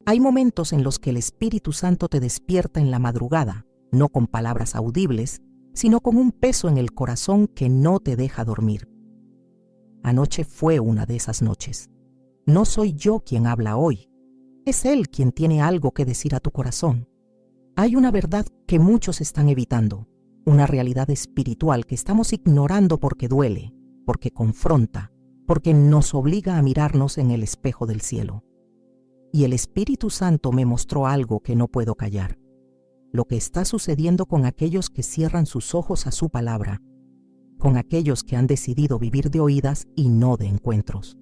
Hay momentos en los que el Espíritu Santo te despierta en la madrugada, no con palabras audibles, sino con un peso en el corazón que no te deja dormir. Anoche fue una de esas noches. No soy yo quien habla hoy. Es Él quien tiene algo que decir a tu corazón. Hay una verdad que muchos están evitando, una realidad espiritual que estamos ignorando porque duele, porque confronta, porque nos obliga a mirarnos en el espejo del cielo. Y el Espíritu Santo me mostró algo que no puedo callar. Lo que está sucediendo con aquellos que cierran sus ojos a su palabra, con aquellos que han decidido vivir de oídas y no de encuentros.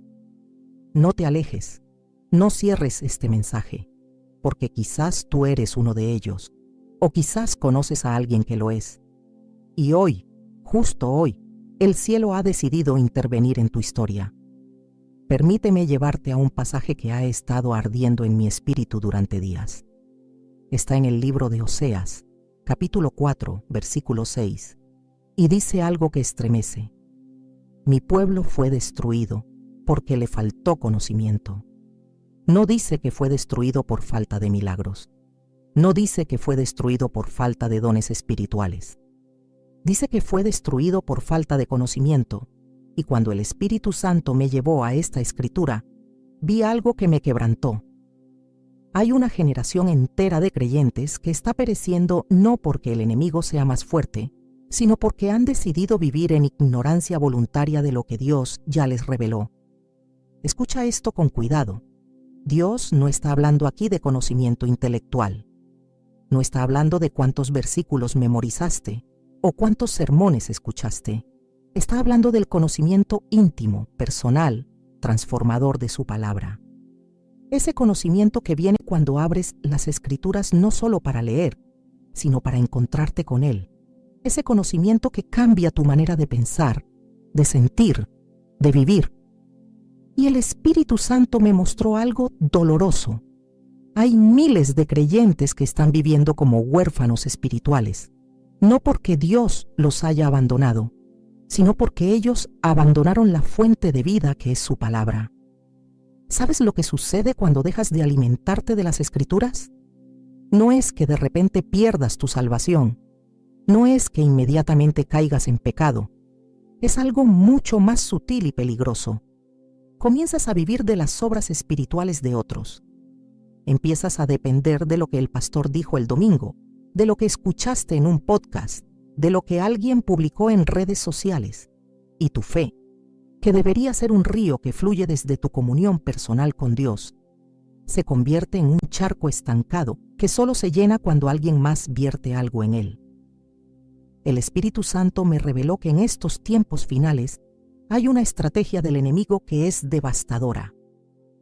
No te alejes, no cierres este mensaje, porque quizás tú eres uno de ellos, o quizás conoces a alguien que lo es. Y hoy, justo hoy, el cielo ha decidido intervenir en tu historia. Permíteme llevarte a un pasaje que ha estado ardiendo en mi espíritu durante días. Está en el libro de Oseas, capítulo 4, versículo 6, y dice algo que estremece. Mi pueblo fue destruido porque le faltó conocimiento. No dice que fue destruido por falta de milagros. No dice que fue destruido por falta de dones espirituales. Dice que fue destruido por falta de conocimiento. Y cuando el Espíritu Santo me llevó a esta escritura, vi algo que me quebrantó. Hay una generación entera de creyentes que está pereciendo no porque el enemigo sea más fuerte, sino porque han decidido vivir en ignorancia voluntaria de lo que Dios ya les reveló. Escucha esto con cuidado. Dios no está hablando aquí de conocimiento intelectual. No está hablando de cuántos versículos memorizaste o cuántos sermones escuchaste. Está hablando del conocimiento íntimo, personal, transformador de su palabra. Ese conocimiento que viene cuando abres las Escrituras no solo para leer, sino para encontrarte con Él. Ese conocimiento que cambia tu manera de pensar, de sentir, de vivir. Y el Espíritu Santo me mostró algo doloroso. Hay miles de creyentes que están viviendo como huérfanos espirituales, no porque Dios los haya abandonado, sino porque ellos abandonaron la fuente de vida que es su palabra. ¿Sabes lo que sucede cuando dejas de alimentarte de las Escrituras? No es que de repente pierdas tu salvación, no es que inmediatamente caigas en pecado, es algo mucho más sutil y peligroso. Comienzas a vivir de las obras espirituales de otros. Empiezas a depender de lo que el pastor dijo el domingo, de lo que escuchaste en un podcast, de lo que alguien publicó en redes sociales, y tu fe, que debería ser un río que fluye desde tu comunión personal con Dios, se convierte en un charco estancado que solo se llena cuando alguien más vierte algo en él. El Espíritu Santo me reveló que en estos tiempos finales hay una estrategia del enemigo que es devastadora.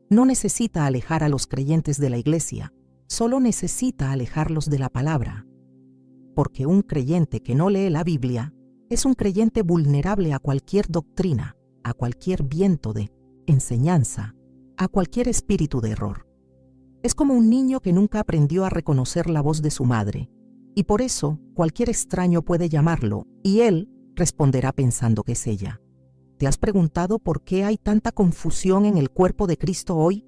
No necesita alejar a los creyentes de la iglesia, solo necesita alejarlos de la palabra. Porque un creyente que no lee la Biblia es un creyente vulnerable a cualquier doctrina, a cualquier viento de enseñanza, a cualquier espíritu de error. Es como un niño que nunca aprendió a reconocer la voz de su madre, y por eso cualquier extraño puede llamarlo, y él responderá pensando que es ella. ¿Te has preguntado por qué hay tanta confusión en el cuerpo de Cristo hoy?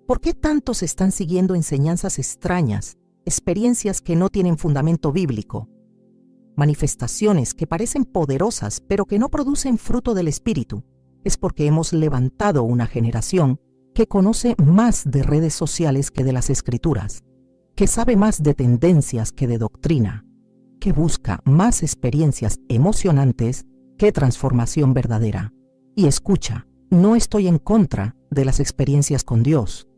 ¿Por qué tantos están siguiendo enseñanzas extrañas, experiencias que no tienen fundamento bíblico, manifestaciones que parecen poderosas pero que no producen fruto del Espíritu? Es porque hemos levantado una generación que conoce más de redes sociales que de las Escrituras, que sabe más de tendencias que de doctrina, que busca más experiencias emocionantes que transformación verdadera. Y escucha, no estoy en contra de las experiencias con Dios.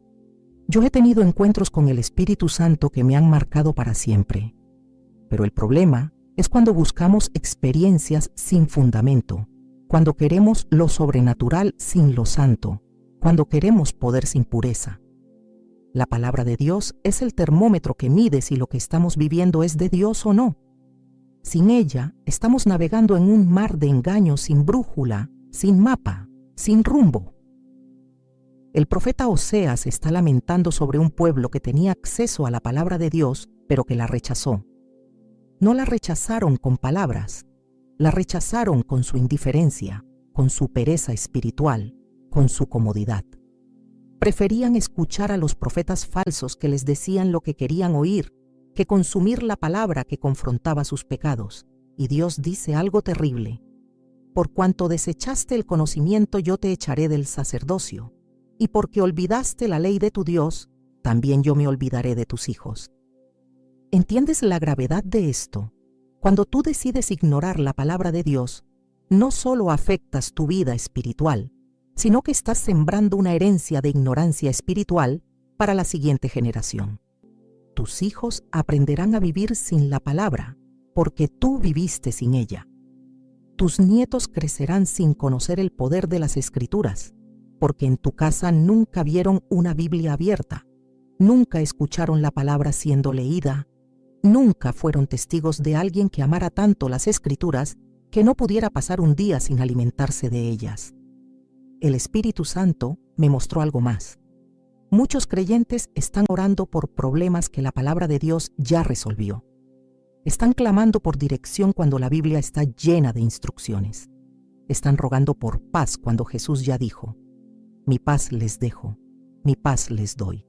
Yo he tenido encuentros con el Espíritu Santo que me han marcado para siempre. Pero el problema es cuando buscamos experiencias sin fundamento, cuando queremos lo sobrenatural sin lo santo, cuando queremos poder sin pureza. La palabra de Dios es el termómetro que mide si lo que estamos viviendo es de Dios o no. Sin ella, estamos navegando en un mar de engaños sin brújula, sin mapa, sin rumbo. El profeta Oseas está lamentando sobre un pueblo que tenía acceso a la palabra de Dios, pero que la rechazó. No la rechazaron con palabras, la rechazaron con su indiferencia, con su pereza espiritual, con su comodidad. Preferían escuchar a los profetas falsos que les decían lo que querían oír, que consumir la palabra que confrontaba sus pecados. Y Dios dice algo terrible: por cuanto desechaste el conocimiento, yo te echaré del sacerdocio, y porque olvidaste la ley de tu Dios, también yo me olvidaré de tus hijos. ¿Entiendes la gravedad de esto? Cuando tú decides ignorar la palabra de Dios, no solo afectas tu vida espiritual, sino que estás sembrando una herencia de ignorancia espiritual para la siguiente generación. Tus hijos aprenderán a vivir sin la palabra, porque tú viviste sin ella. Tus nietos crecerán sin conocer el poder de las Escrituras, porque en tu casa nunca vieron una Biblia abierta, nunca escucharon la palabra siendo leída, nunca fueron testigos de alguien que amara tanto las Escrituras que no pudiera pasar un día sin alimentarse de ellas. El Espíritu Santo me mostró algo más. Muchos creyentes están orando por problemas que la palabra de Dios ya resolvió. Están clamando por dirección cuando la Biblia está llena de instrucciones. Están rogando por paz cuando Jesús ya dijo: mi paz les dejo, mi paz les doy.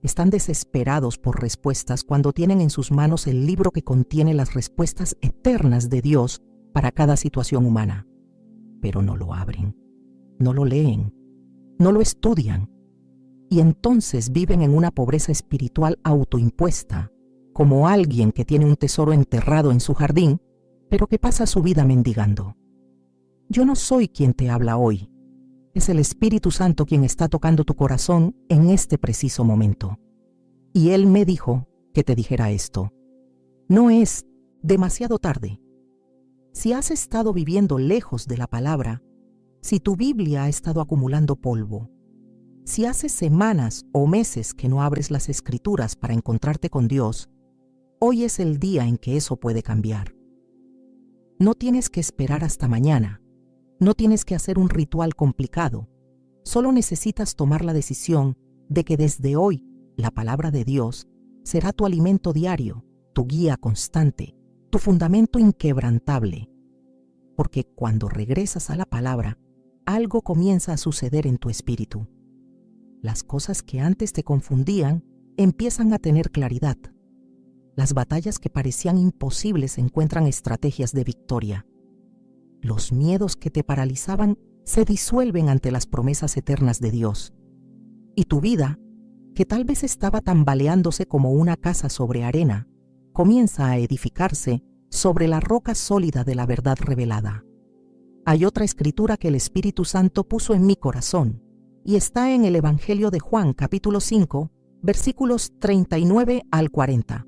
Están desesperados por respuestas cuando tienen en sus manos el libro que contiene las respuestas eternas de Dios para cada situación humana. Pero no lo abren, no lo leen, no lo estudian. Y entonces viven en una pobreza espiritual autoimpuesta, como alguien que tiene un tesoro enterrado en su jardín, pero que pasa su vida mendigando. Yo no soy quien te habla hoy. Es el Espíritu Santo quien está tocando tu corazón en este preciso momento. Y Él me dijo que te dijera esto. No es demasiado tarde. Si has estado viviendo lejos de la palabra, si tu Biblia ha estado acumulando polvo, si hace semanas o meses que no abres las Escrituras para encontrarte con Dios, hoy es el día en que eso puede cambiar. No tienes que esperar hasta mañana. No tienes que hacer un ritual complicado. Solo necesitas tomar la decisión de que desde hoy la palabra de Dios será tu alimento diario, tu guía constante, tu fundamento inquebrantable. Porque cuando regresas a la palabra, algo comienza a suceder en tu espíritu. Las cosas que antes te confundían empiezan a tener claridad. Las batallas que parecían imposibles encuentran estrategias de victoria. Los miedos que te paralizaban se disuelven ante las promesas eternas de Dios. Y tu vida, que tal vez estaba tambaleándose como una casa sobre arena, comienza a edificarse sobre la roca sólida de la verdad revelada. Hay otra escritura que el Espíritu Santo puso en mi corazón, y está en el Evangelio de Juan, capítulo 5, versículos 39 al 40.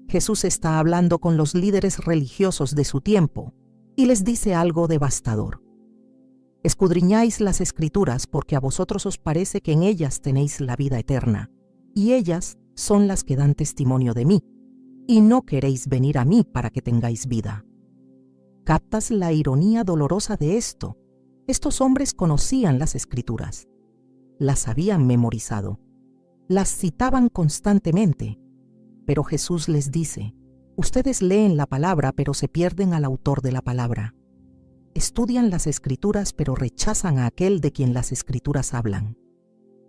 Jesús está hablando con los líderes religiosos de su tiempo, y les dice algo devastador. Escudriñáis las Escrituras porque a vosotros os parece que en ellas tenéis la vida eterna, y ellas son las que dan testimonio de mí, y no queréis venir a mí para que tengáis vida. ¿Captas la ironía dolorosa de esto? Estos hombres conocían las Escrituras, las habían memorizado, las citaban constantemente, pero Jesús les dice: ustedes leen la palabra, pero se pierden al autor de la palabra. Estudian las Escrituras, pero rechazan a aquel de quien las Escrituras hablan.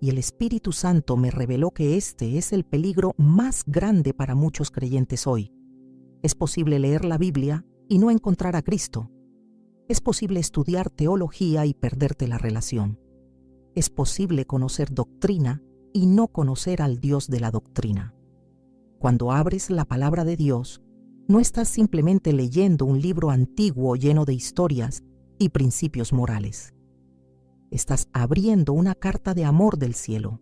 Y el Espíritu Santo me reveló que este es el peligro más grande para muchos creyentes hoy. Es posible leer la Biblia y no encontrar a Cristo. Es posible estudiar teología y perderte la relación. Es posible conocer doctrina y no conocer al Dios de la doctrina. Cuando abres la palabra de Dios, no estás simplemente leyendo un libro antiguo lleno de historias y principios morales. Estás abriendo una carta de amor del cielo.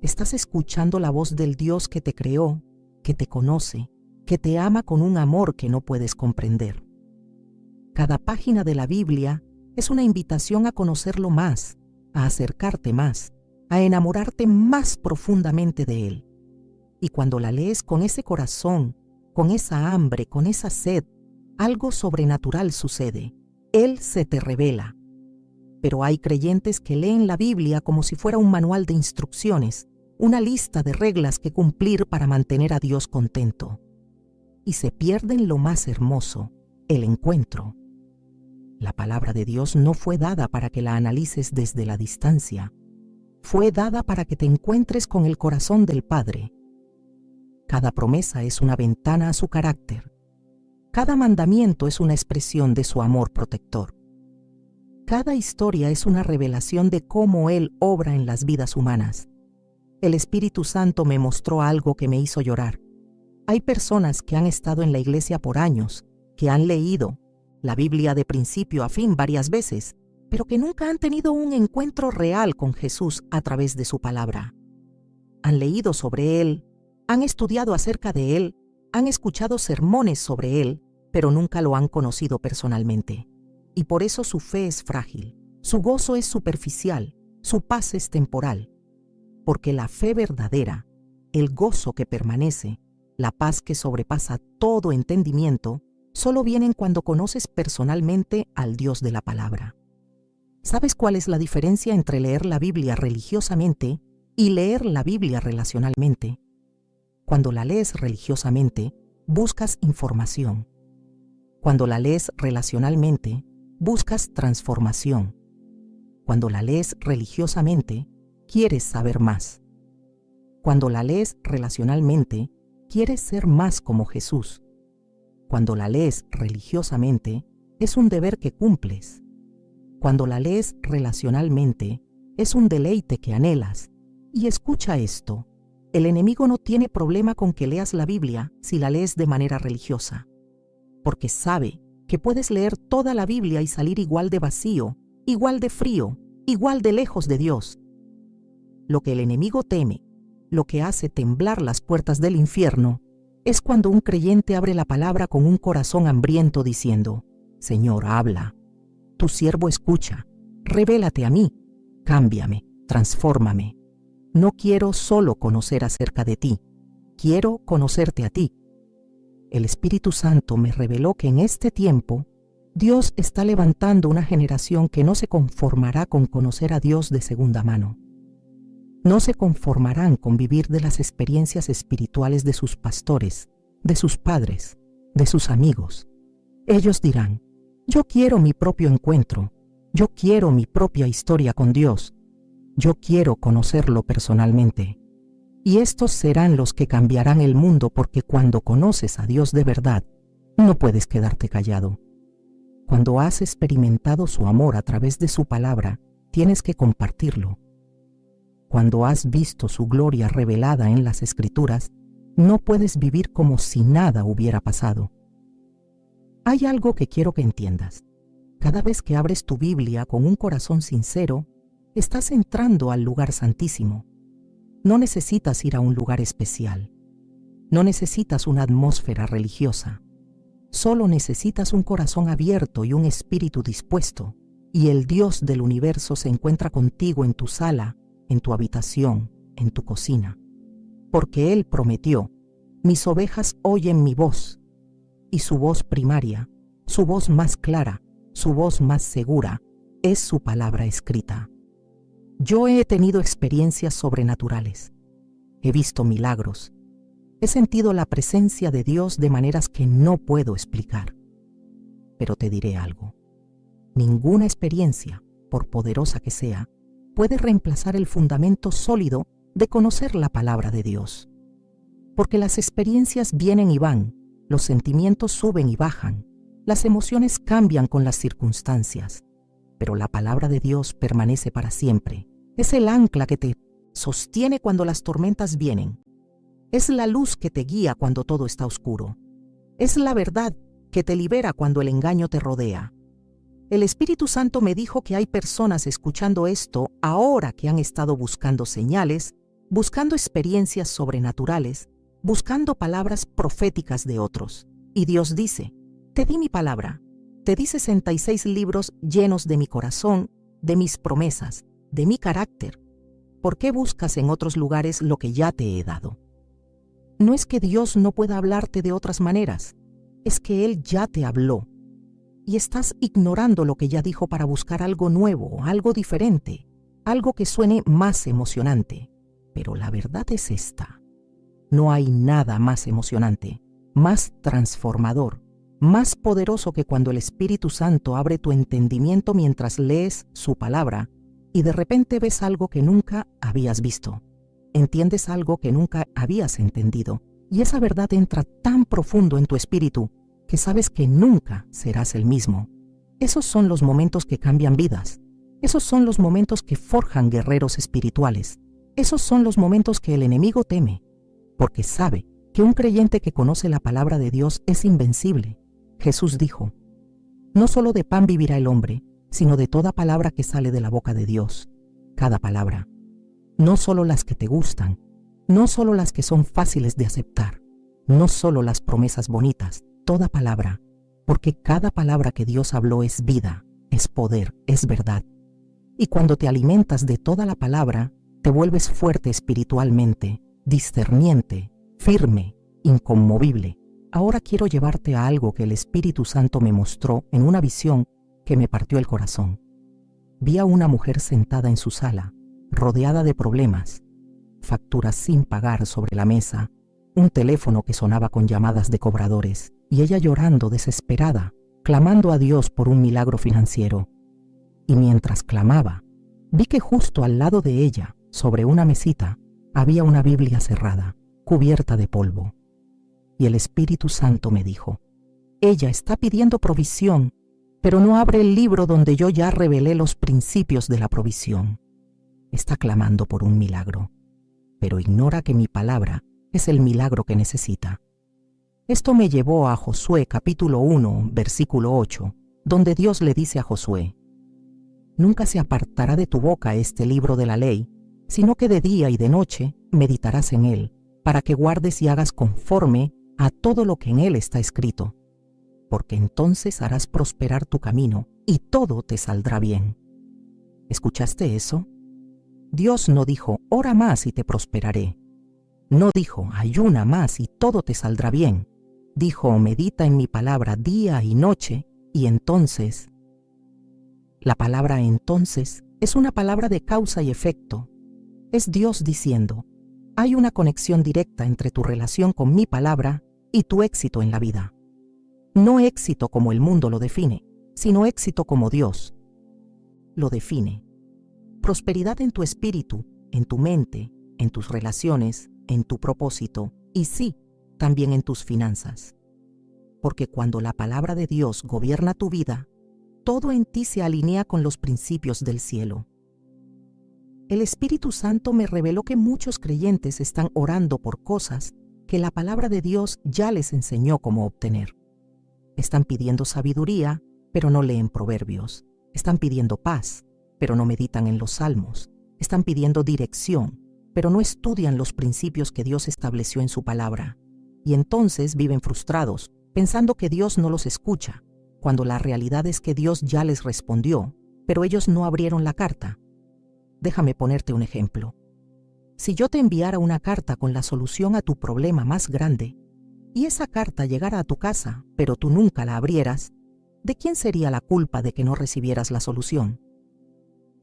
Estás escuchando la voz del Dios que te creó, que te conoce, que te ama con un amor que no puedes comprender. Cada página de la Biblia es una invitación a conocerlo más, a acercarte más, a enamorarte más profundamente de Él. Y cuando la lees con ese corazón, con esa hambre, con esa sed, algo sobrenatural sucede. Él se te revela. Pero hay creyentes que leen la Biblia como si fuera un manual de instrucciones, una lista de reglas que cumplir para mantener a Dios contento. Y se pierden lo más hermoso, el encuentro. La palabra de Dios no fue dada para que la analices desde la distancia. fue dada para que te encuentres con el corazón del Padre. Cada promesa es una ventana a su carácter. Cada mandamiento es una expresión de su amor protector. Cada historia es una revelación de cómo Él obra en las vidas humanas. El Espíritu Santo me mostró algo que me hizo llorar. Hay personas que han estado en la iglesia por años, que han leído la Biblia de principio a fin varias veces, pero que nunca han tenido un encuentro real con Jesús a través de su palabra. Han leído sobre Él, han estudiado acerca de Él, han escuchado sermones sobre Él, pero nunca lo han conocido personalmente. Y por eso su fe es frágil, su gozo es superficial, su paz es temporal. Porque la fe verdadera, el gozo que permanece, la paz que sobrepasa todo entendimiento, solo vienen cuando conoces personalmente al Dios de la palabra. ¿Sabes cuál es la diferencia entre leer la Biblia religiosamente y leer la Biblia relacionalmente? Cuando la lees religiosamente, buscas información. Cuando la lees relacionalmente, buscas transformación. Cuando la lees religiosamente, quieres saber más. Cuando la lees relacionalmente, quieres ser más como Jesús. Cuando la lees religiosamente, es un deber que cumples. Cuando la lees relacionalmente, es un deleite que anhelas. Y escucha esto, el enemigo no tiene problema con que leas la Biblia si la lees de manera religiosa, porque sabe que puedes leer toda la Biblia y salir igual de vacío, igual de frío, igual de lejos de Dios. Lo que el enemigo teme, lo que hace temblar las puertas del infierno, es cuando un creyente abre la palabra con un corazón hambriento diciendo: Señor, habla. Tu siervo escucha, revélate a mí, cámbiame, transfórmame. No quiero solo conocer acerca de ti, quiero conocerte a ti. El Espíritu Santo me reveló que en este tiempo Dios está levantando una generación que no se conformará con conocer a Dios de segunda mano. No se conformarán con vivir de las experiencias espirituales de sus pastores, de sus padres, de sus amigos. Ellos dirán: yo quiero mi propio encuentro, yo quiero mi propia historia con Dios, yo quiero conocerlo personalmente. Y estos serán los que cambiarán el mundo, porque cuando conoces a Dios de verdad, no puedes quedarte callado. Cuando has experimentado su amor a través de su palabra, tienes que compartirlo. Cuando has visto su gloria revelada en las Escrituras, no puedes vivir como si nada hubiera pasado. Hay algo que quiero que entiendas. Cada vez que abres tu Biblia con un corazón sincero, estás entrando al lugar santísimo. No necesitas ir a un lugar especial. No necesitas una atmósfera religiosa. Solo necesitas un corazón abierto y un espíritu dispuesto, y el Dios del universo se encuentra contigo en tu sala, en tu habitación, en tu cocina. Porque Él prometió: mis ovejas oyen mi voz, y su voz primaria, su voz más clara, su voz más segura, es su palabra escrita. Yo he tenido experiencias sobrenaturales, he visto milagros, he sentido la presencia de Dios de maneras que no puedo explicar. Pero te diré algo: ninguna experiencia, por poderosa que sea, puede reemplazar el fundamento sólido de conocer la palabra de Dios. Porque las experiencias vienen y van, los sentimientos suben y bajan, las emociones cambian con las circunstancias, pero la palabra de Dios permanece para siempre. Es el ancla que te sostiene cuando las tormentas vienen. Es la luz que te guía cuando todo está oscuro. Es la verdad que te libera cuando el engaño te rodea. El Espíritu Santo me dijo que hay personas escuchando esto ahora que han estado buscando señales, buscando experiencias sobrenaturales, buscando palabras proféticas de otros. Y Dios dice: te di mi palabra, te di 66 libros llenos de mi corazón, de mis promesas, de mi carácter. ¿Por qué buscas en otros lugares lo que ya te he dado? No es que Dios no pueda hablarte de otras maneras, es que Él ya te habló. Y estás ignorando lo que ya dijo para buscar algo nuevo, algo diferente, algo que suene más emocionante. Pero la verdad es esta: no hay nada más emocionante, más transformador, más poderoso que cuando el Espíritu Santo abre tu entendimiento mientras lees su palabra y de repente ves algo que nunca habías visto. Entiendes algo que nunca habías entendido, y esa verdad entra tan profundo en tu espíritu que sabes que nunca serás el mismo. Esos son los momentos que cambian vidas. Esos son los momentos que forjan guerreros espirituales. Esos son los momentos que el enemigo teme, porque sabe que un creyente que conoce la palabra de Dios es invencible. Jesús dijo: no solo de pan vivirá el hombre, sino de toda palabra que sale de la boca de Dios. Cada palabra. No solo las que te gustan, no solo las que son fáciles de aceptar, no solo las promesas bonitas, toda palabra, porque cada palabra que Dios habló es vida, es poder, es verdad. Y cuando te alimentas de toda la palabra, te vuelves fuerte espiritualmente, discerniente, firme, inconmovible. Ahora quiero llevarte a algo que el Espíritu Santo me mostró en una visión que me partió el corazón. Vi a una mujer sentada en su sala, rodeada de problemas, facturas sin pagar sobre la mesa, un teléfono que sonaba con llamadas de cobradores, y ella llorando desesperada, clamando a Dios por un milagro financiero. Y mientras clamaba, vi que justo al lado de ella, sobre una mesita, había una Biblia cerrada, cubierta de polvo. Y el Espíritu Santo me dijo: ella está pidiendo provisión, pero no abre el libro donde yo ya revelé los principios de la provisión. Está clamando por un milagro, pero ignora que mi palabra es el milagro que necesita. Esto me llevó a Josué capítulo 1, versículo 8, donde Dios le dice a Josué: nunca se apartará de tu boca este libro de la ley, sino que de día y de noche meditarás en él, para que guardes y hagas conforme a todo lo que en él está escrito, porque entonces harás prosperar tu camino y todo te saldrá bien. ¿Escuchaste eso? Dios no dijo: ora más y te prosperaré. No dijo: ayuna más y todo te saldrá bien. Dijo: medita en mi palabra día y noche, y entonces. La palabra entonces es una palabra de causa y efecto. Es Dios diciendo: hay una conexión directa entre tu relación con mi palabra y tu éxito en la vida. No éxito como el mundo lo define, sino éxito como Dios lo define. Prosperidad en tu espíritu, en tu mente, en tus relaciones, en tu propósito y sí, también en tus finanzas. Porque cuando la palabra de Dios gobierna tu vida, todo en ti se alinea con los principios del cielo. El Espíritu Santo me reveló que muchos creyentes están orando por cosas que la palabra de Dios ya les enseñó cómo obtener. Están pidiendo sabiduría, pero no leen proverbios. Están pidiendo paz, pero no meditan en los salmos. Están pidiendo dirección, pero no estudian los principios que Dios estableció en su palabra. Y entonces viven frustrados, pensando que Dios no los escucha, cuando la realidad es que Dios ya les respondió, pero ellos no abrieron la carta. Déjame ponerte un ejemplo. Si yo te enviara una carta con la solución a tu problema más grande, y esa carta llegara a tu casa, pero tú nunca la abrieras, ¿de quién sería la culpa de que no recibieras la solución?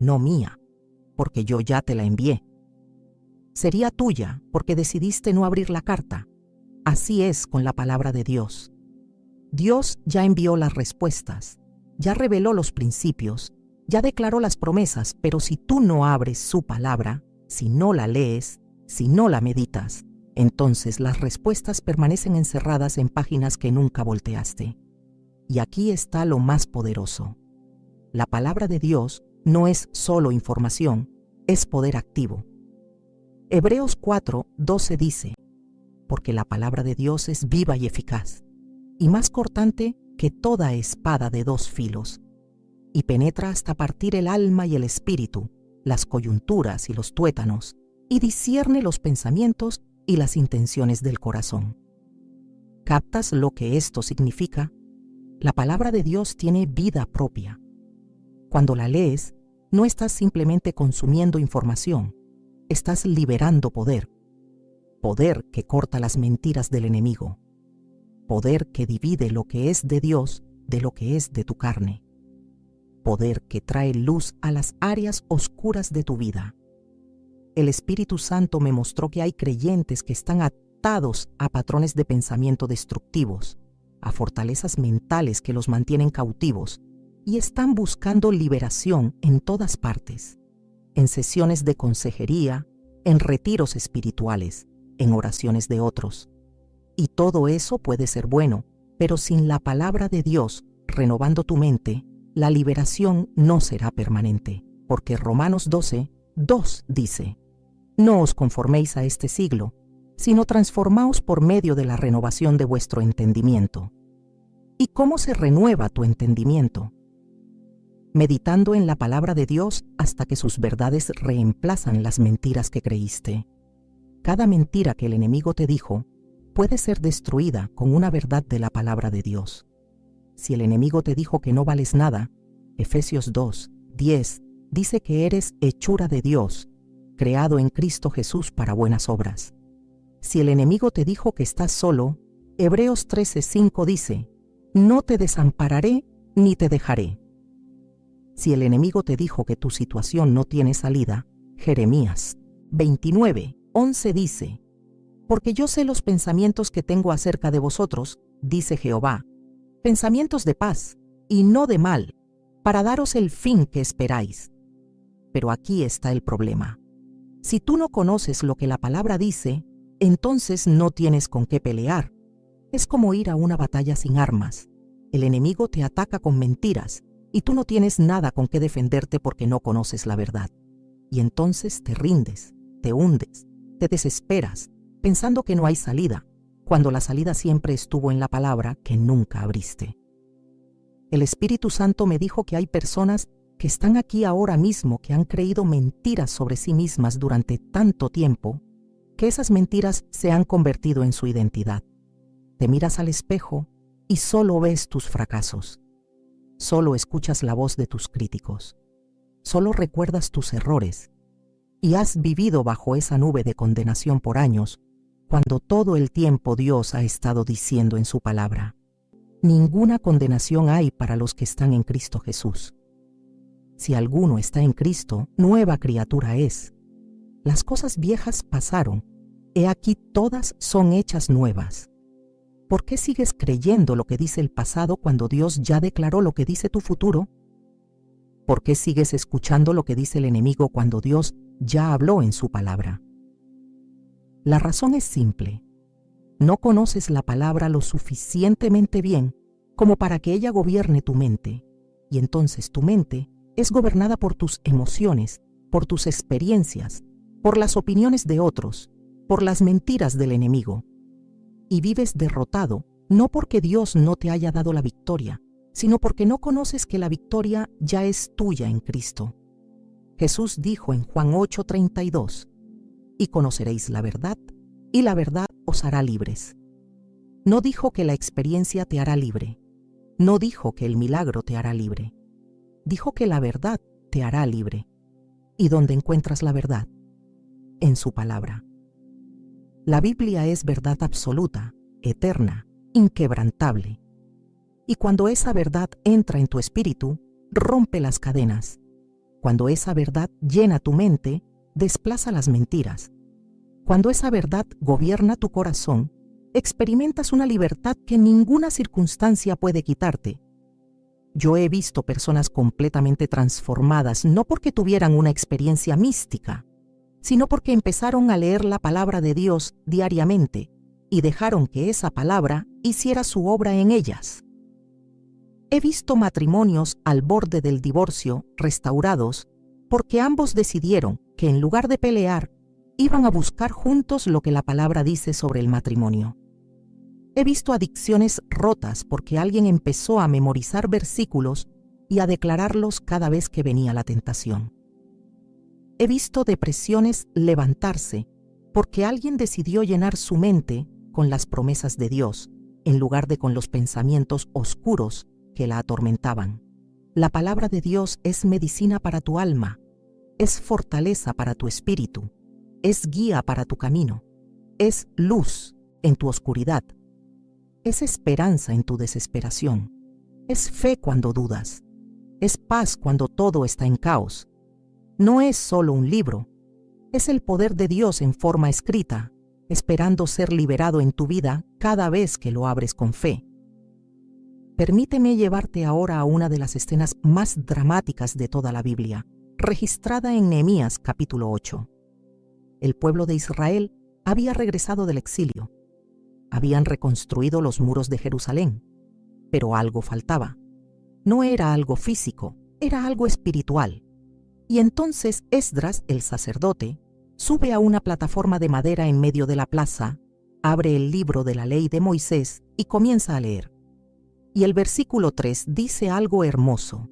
No mía, porque yo ya te la envié. Sería tuya, porque decidiste no abrir la carta. Así es con la palabra de Dios. Dios ya envió las respuestas, ya reveló los principios, ya declaró las promesas, pero si tú no abres su palabra, si no la lees, si no la meditas, entonces las respuestas permanecen encerradas en páginas que nunca volteaste. Y aquí está lo más poderoso. La palabra de Dios no es solo información, es poder activo. Hebreos 4:12 dice: porque la palabra de Dios es viva y eficaz, y más cortante que toda espada de dos filos, y penetra hasta partir el alma y el espíritu, las coyunturas y los tuétanos, y discierne los pensamientos y las intenciones del corazón. ¿Captas lo que esto significa? La palabra de Dios tiene vida propia. Cuando la lees, no estás simplemente consumiendo información, estás liberando poder. Poder que corta las mentiras del enemigo. Poder que divide lo que es de Dios de lo que es de tu carne. Poder que trae luz a las áreas oscuras de tu vida. El Espíritu Santo me mostró que hay creyentes que están atados a patrones de pensamiento destructivos, a fortalezas mentales que los mantienen cautivos y están buscando liberación en todas partes. en sesiones de consejería, en retiros espirituales, en oraciones de otros. Y todo eso puede ser bueno, pero sin la palabra de Dios renovando tu mente, la liberación no será permanente, porque Romanos 12:2 dice: no os conforméis a este siglo, sino transformaos por medio de la renovación de vuestro entendimiento. ¿Y cómo se renueva tu entendimiento? Meditando en la palabra de Dios hasta que sus verdades reemplazan las mentiras que creíste. Cada mentira que el enemigo te dijo puede ser destruida con una verdad de la palabra de Dios. Si el enemigo te dijo que no vales nada, Efesios 2:10 dice que eres hechura de Dios, creado en Cristo Jesús para buenas obras. Si el enemigo te dijo que estás solo, Hebreos 13:5 dice: no te desampararé ni te dejaré. Si el enemigo te dijo que tu situación no tiene salida, Jeremías 29:11 dice: porque yo sé los pensamientos que tengo acerca de vosotros, dice Jehová, pensamientos de paz y no de mal, para daros el fin que esperáis. Pero aquí está el problema. Si tú no conoces lo que la palabra dice, entonces no tienes con qué pelear. Es como ir a una batalla sin armas. El enemigo te ataca con mentiras y tú no tienes nada con qué defenderte porque no conoces la verdad. Y entonces te rindes, te hundes, te desesperas, pensando que no hay salida, cuando la salida siempre estuvo en la palabra que nunca abriste. El Espíritu Santo me dijo que hay personas que están aquí ahora mismo que han creído mentiras sobre sí mismas durante tanto tiempo, que esas mentiras se han convertido en su identidad. Te miras al espejo y solo ves tus fracasos. Solo escuchas la voz de tus críticos. Solo recuerdas tus errores. Y has vivido bajo esa nube de condenación por años, cuando todo el tiempo Dios ha estado diciendo en su palabra: ninguna condenación hay para los que están en Cristo Jesús. Si alguno está en Cristo, nueva criatura es. Las cosas viejas pasaron, he aquí todas son hechas nuevas. ¿Por qué sigues creyendo lo que dice el pasado cuando Dios ya declaró lo que dice tu futuro? ¿Por qué sigues escuchando lo que dice el enemigo cuando Dios ya habló en su palabra? La razón es simple. No conoces la palabra lo suficientemente bien como para que ella gobierne tu mente, y entonces tu mente es gobernada por tus emociones, por tus experiencias, por las opiniones de otros, por las mentiras del enemigo. Y vives derrotado, no porque Dios no te haya dado la victoria, sino porque no conoces que la victoria ya es tuya en Cristo. Jesús dijo en Juan 8:32, y conoceréis la verdad, y la verdad os hará libres. No dijo que la experiencia te hará libre. No dijo que el milagro te hará libre. Dijo que la verdad te hará libre. ¿Y dónde encuentras la verdad? En su palabra. La Biblia es verdad absoluta, eterna, inquebrantable. Y cuando esa verdad entra en tu espíritu, rompe las cadenas. Cuando esa verdad llena tu mente, desplaza las mentiras. Cuando esa verdad gobierna tu corazón, experimentas una libertad que ninguna circunstancia puede quitarte. Yo he visto personas completamente transformadas no porque tuvieran una experiencia mística, sino porque empezaron a leer la palabra de Dios diariamente y dejaron que esa palabra hiciera su obra en ellas. He visto matrimonios al borde del divorcio restaurados porque ambos decidieron que en lugar de pelear, iban a buscar juntos lo que la palabra dice sobre el matrimonio. He visto adicciones rotas porque alguien empezó a memorizar versículos y a declararlos cada vez que venía la tentación. He visto depresiones levantarse porque alguien decidió llenar su mente con las promesas de Dios, en lugar de con los pensamientos oscuros que la atormentaban. La palabra de Dios es medicina para tu alma, es fortaleza para tu espíritu, es guía para tu camino, es luz en tu oscuridad, es esperanza en tu desesperación, es fe cuando dudas, es paz cuando todo está en caos. No es solo un libro, es el poder de Dios en forma escrita, esperando ser liberado en tu vida cada vez que lo abres con fe. Permíteme llevarte ahora a una de las escenas más dramáticas de toda la Biblia, registrada en Nehemías capítulo 8. El pueblo de Israel había regresado del exilio. Habían reconstruido los muros de Jerusalén, pero algo faltaba. No era algo físico, era algo espiritual. Y entonces Esdras, el sacerdote, sube a una plataforma de madera en medio de la plaza, abre el libro de la ley de Moisés y comienza a leer. Y el versículo 3 dice algo hermoso.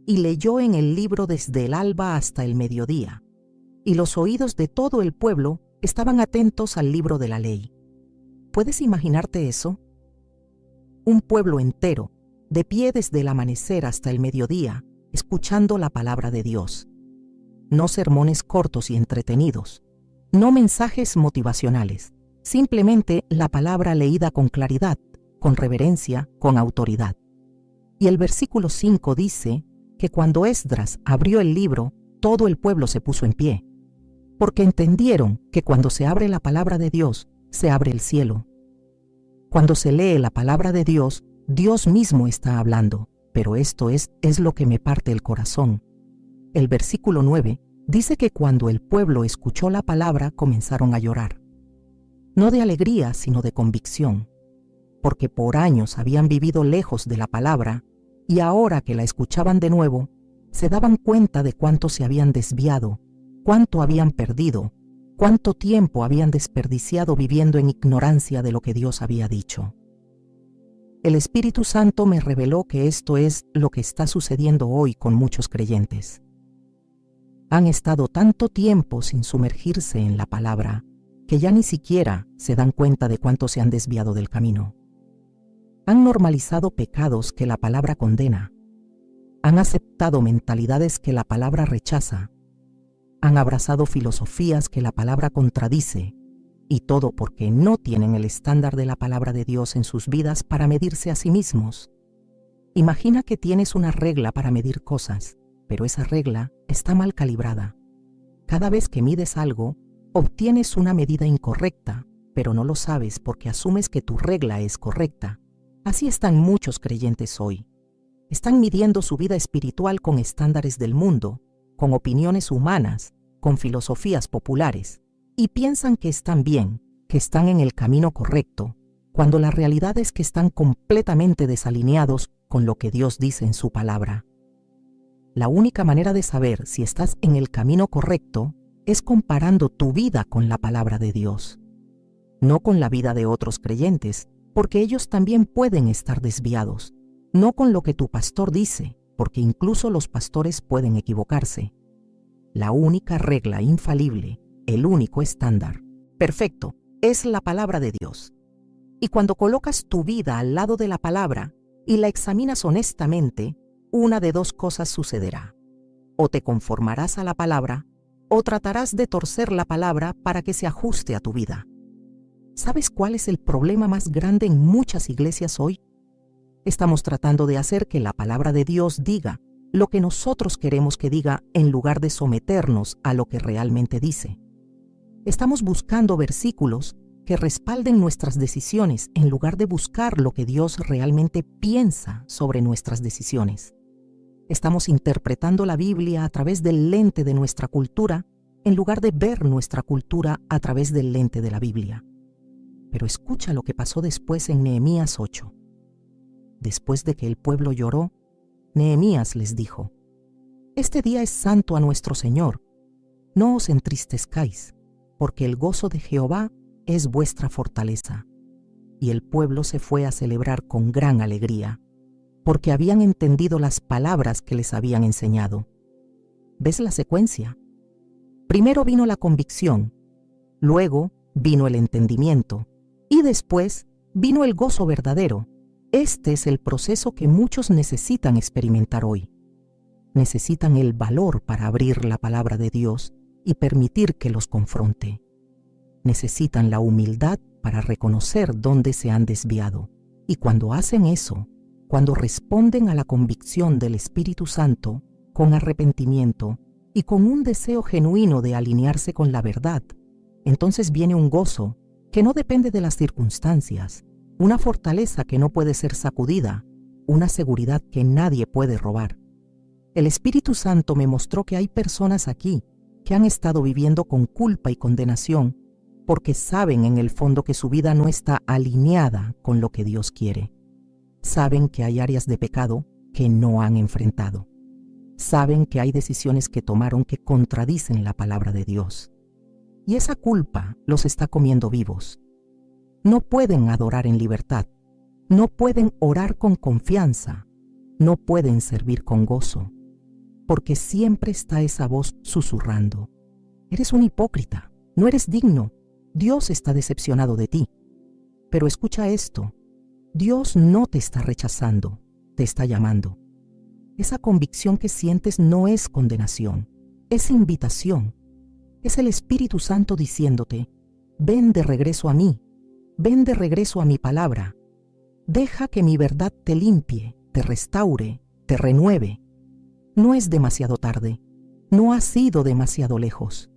Y leyó en el libro desde el alba hasta el mediodía, y los oídos de todo el pueblo estaban atentos al libro de la ley. ¿Puedes imaginarte eso? Un pueblo entero, de pie desde el amanecer hasta el mediodía, escuchando la palabra de Dios. No sermones cortos y entretenidos, no mensajes motivacionales, simplemente la palabra leída con claridad, con reverencia, con autoridad. Y el versículo 5 dice que cuando Esdras abrió el libro, todo el pueblo se puso en pie, porque entendieron que cuando se abre la palabra de Dios, se abre el cielo. Cuando se lee la palabra de Dios, Dios mismo está hablando, pero esto es lo que me parte el corazón. El versículo 9 dice que cuando el pueblo escuchó la palabra, comenzaron a llorar. No de alegría, sino de convicción, porque por años habían vivido lejos de la palabra, y ahora que la escuchaban de nuevo, se daban cuenta de cuánto se habían desviado, cuánto habían perdido, cuánto tiempo habían desperdiciado viviendo en ignorancia de lo que Dios había dicho. El Espíritu Santo me reveló que esto es lo que está sucediendo hoy con muchos creyentes. Han estado tanto tiempo sin sumergirse en la palabra que ya ni siquiera se dan cuenta de cuánto se han desviado del camino. Han normalizado pecados que la palabra condena. Han aceptado mentalidades que la palabra rechaza. Han abrazado filosofías que la palabra contradice. Y todo porque no tienen el estándar de la palabra de Dios en sus vidas para medirse a sí mismos. Imagina que tienes una regla para medir cosas, pero esa regla está mal calibrada. Cada vez que mides algo, obtienes una medida incorrecta, pero no lo sabes porque asumes que tu regla es correcta. Así están muchos creyentes hoy. Están midiendo su vida espiritual con estándares del mundo, con opiniones humanas, con filosofías populares, y piensan que están bien, que están en el camino correcto, cuando la realidad es que están completamente desalineados con lo que Dios dice en su palabra. La única manera de saber si estás en el camino correcto es comparando tu vida con la palabra de Dios, no con la vida de otros creyentes, porque ellos también pueden estar desviados, no con lo que tu pastor dice, porque incluso los pastores pueden equivocarse. La única regla infalible, el único estándar perfecto, es la palabra de Dios. Y cuando colocas tu vida al lado de la palabra y la examinas honestamente, una de dos cosas sucederá. O te conformarás a la palabra, o tratarás de torcer la palabra para que se ajuste a tu vida. ¿Sabes cuál es el problema más grande en muchas iglesias hoy? Estamos tratando de hacer que la palabra de Dios diga lo que nosotros queremos que diga en lugar de someternos a lo que realmente dice. Estamos buscando versículos que respalden nuestras decisiones en lugar de buscar lo que Dios realmente piensa sobre nuestras decisiones. Estamos interpretando la Biblia a través del lente de nuestra cultura en lugar de ver nuestra cultura a través del lente de la Biblia. Pero escucha lo que pasó después en Nehemías 8. Después de que el pueblo lloró, Nehemías les dijo: «Este día es santo a nuestro Señor. No os entristezcáis, porque el gozo de Jehová es vuestra fortaleza». Y el pueblo se fue a celebrar con gran alegría, porque habían entendido las palabras que les habían enseñado. ¿Ves la secuencia? Primero vino la convicción, luego vino el entendimiento, y después vino el gozo verdadero. Este es el proceso que muchos necesitan experimentar hoy. Necesitan el valor para abrir la palabra de Dios y permitir que los confronte. Necesitan la humildad para reconocer dónde se han desviado. Y cuando hacen eso, cuando responden a la convicción del Espíritu Santo con arrepentimiento y con un deseo genuino de alinearse con la verdad, entonces viene un gozo que no depende de las circunstancias, una fortaleza que no puede ser sacudida, una seguridad que nadie puede robar. El Espíritu Santo me mostró que hay personas aquí que han estado viviendo con culpa y condenación porque saben en el fondo que su vida no está alineada con lo que Dios quiere. Saben que hay áreas de pecado que no han enfrentado. Saben que hay decisiones que tomaron que contradicen la palabra de Dios. Y esa culpa los está comiendo vivos. No pueden adorar en libertad. No pueden orar con confianza. No pueden servir con gozo. Porque siempre está esa voz susurrando. Eres un hipócrita. No eres digno. Dios está decepcionado de ti. Pero escucha esto. Dios no te está rechazando. Te está llamando. Esa convicción que sientes no es condenación. Es invitación. Es el Espíritu Santo diciéndote, ven de regreso a mí. Ven de regreso a mi palabra. Deja que mi verdad te limpie, te restaure, te renueve. No es demasiado tarde. No has ido demasiado lejos.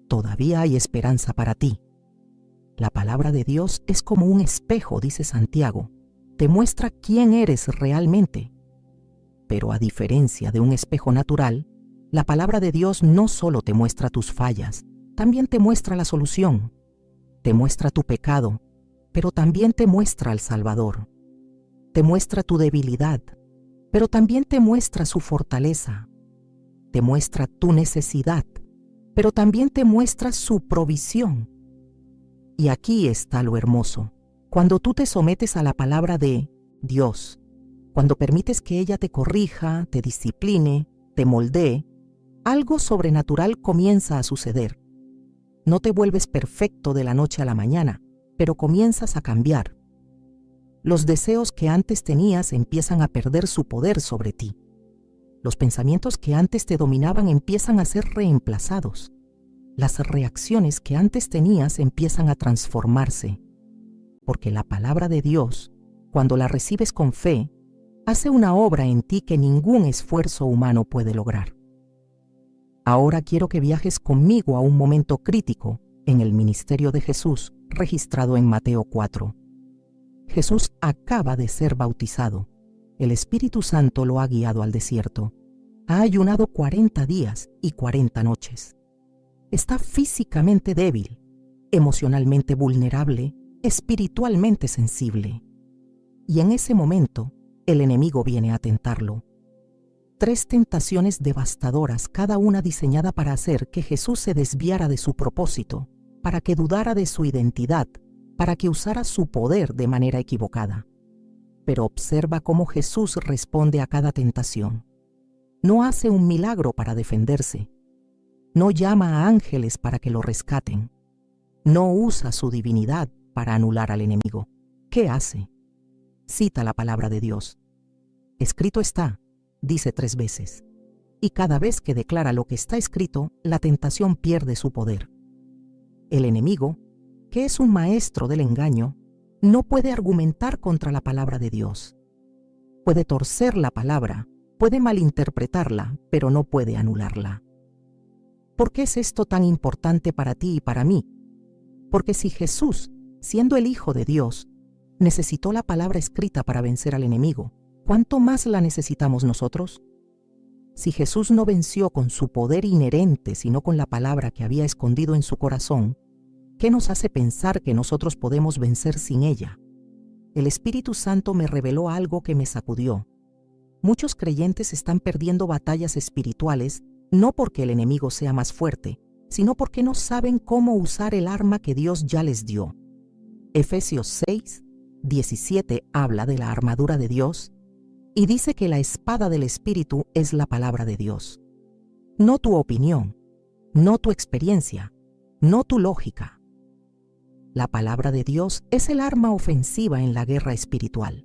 Todavía hay esperanza para ti. La palabra de Dios es como un espejo, dice Santiago. Te muestra quién eres realmente. Pero a diferencia de un espejo natural, la palabra de Dios no solo te muestra tus fallas, también te muestra la solución. Te muestra tu pecado, pero también te muestra al Salvador. Te muestra tu debilidad, pero también te muestra su fortaleza. Te muestra tu necesidad, pero también te muestra su provisión. Y aquí está lo hermoso. Cuando tú te sometes a la palabra de Dios, cuando permites que ella te corrija, te discipline, te moldee, algo sobrenatural comienza a suceder. No te vuelves perfecto de la noche a la mañana, pero comienzas a cambiar. Los deseos que antes tenías empiezan a perder su poder sobre ti. Los pensamientos que antes te dominaban empiezan a ser reemplazados. Las reacciones que antes tenías empiezan a transformarse. Porque la palabra de Dios, cuando la recibes con fe, hace una obra en ti que ningún esfuerzo humano puede lograr. Ahora quiero que viajes conmigo a un momento crítico en el ministerio de Jesús, registrado en Mateo 4. Jesús acaba de ser bautizado. El Espíritu Santo lo ha guiado al desierto. Ha ayunado 40 días y 40 noches. Está físicamente débil, emocionalmente vulnerable, espiritualmente sensible. Y en ese momento, el enemigo viene a tentarlo. 3 tentaciones devastadoras, cada una diseñada para hacer que Jesús se desviara de su propósito, para que dudara de su identidad, para que usara su poder de manera equivocada. Pero observa cómo Jesús responde a cada tentación. No hace un milagro para defenderse. No llama a ángeles para que lo rescaten. No usa su divinidad para anular al enemigo. ¿Qué hace? Cita la palabra de Dios. Escrito está, dice 3 veces. Y cada vez que declara lo que está escrito, la tentación pierde su poder. El enemigo, que es un maestro del engaño, no puede argumentar contra la palabra de Dios. Puede torcer la palabra, puede malinterpretarla, pero no puede anularla. ¿Por qué es esto tan importante para ti y para mí? Porque si Jesús, siendo el Hijo de Dios, necesitó la palabra escrita para vencer al enemigo, ¿cuánto más la necesitamos nosotros? Si Jesús no venció con su poder inherente, sino con la palabra que había escondido en su corazón, ¿qué nos hace pensar que nosotros podemos vencer sin ella? El Espíritu Santo me reveló algo que me sacudió. Muchos creyentes están perdiendo batallas espirituales no porque el enemigo sea más fuerte, sino porque no saben cómo usar el arma que Dios ya les dio. Efesios 6:17 habla de la armadura de Dios y dice que la espada del Espíritu es la palabra de Dios. No tu opinión, no tu experiencia, no tu lógica. La palabra de Dios es el arma ofensiva en la guerra espiritual.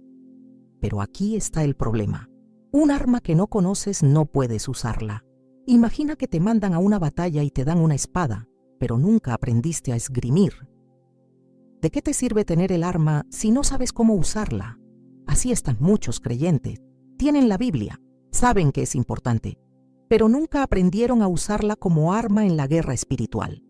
Pero aquí está el problema. Un arma que no conoces no puedes usarla. Imagina que te mandan a una batalla y te dan una espada, pero nunca aprendiste a esgrimir. ¿De qué te sirve tener el arma si no sabes cómo usarla? Así están muchos creyentes. Tienen la Biblia, saben que es importante, pero nunca aprendieron a usarla como arma en la guerra espiritual.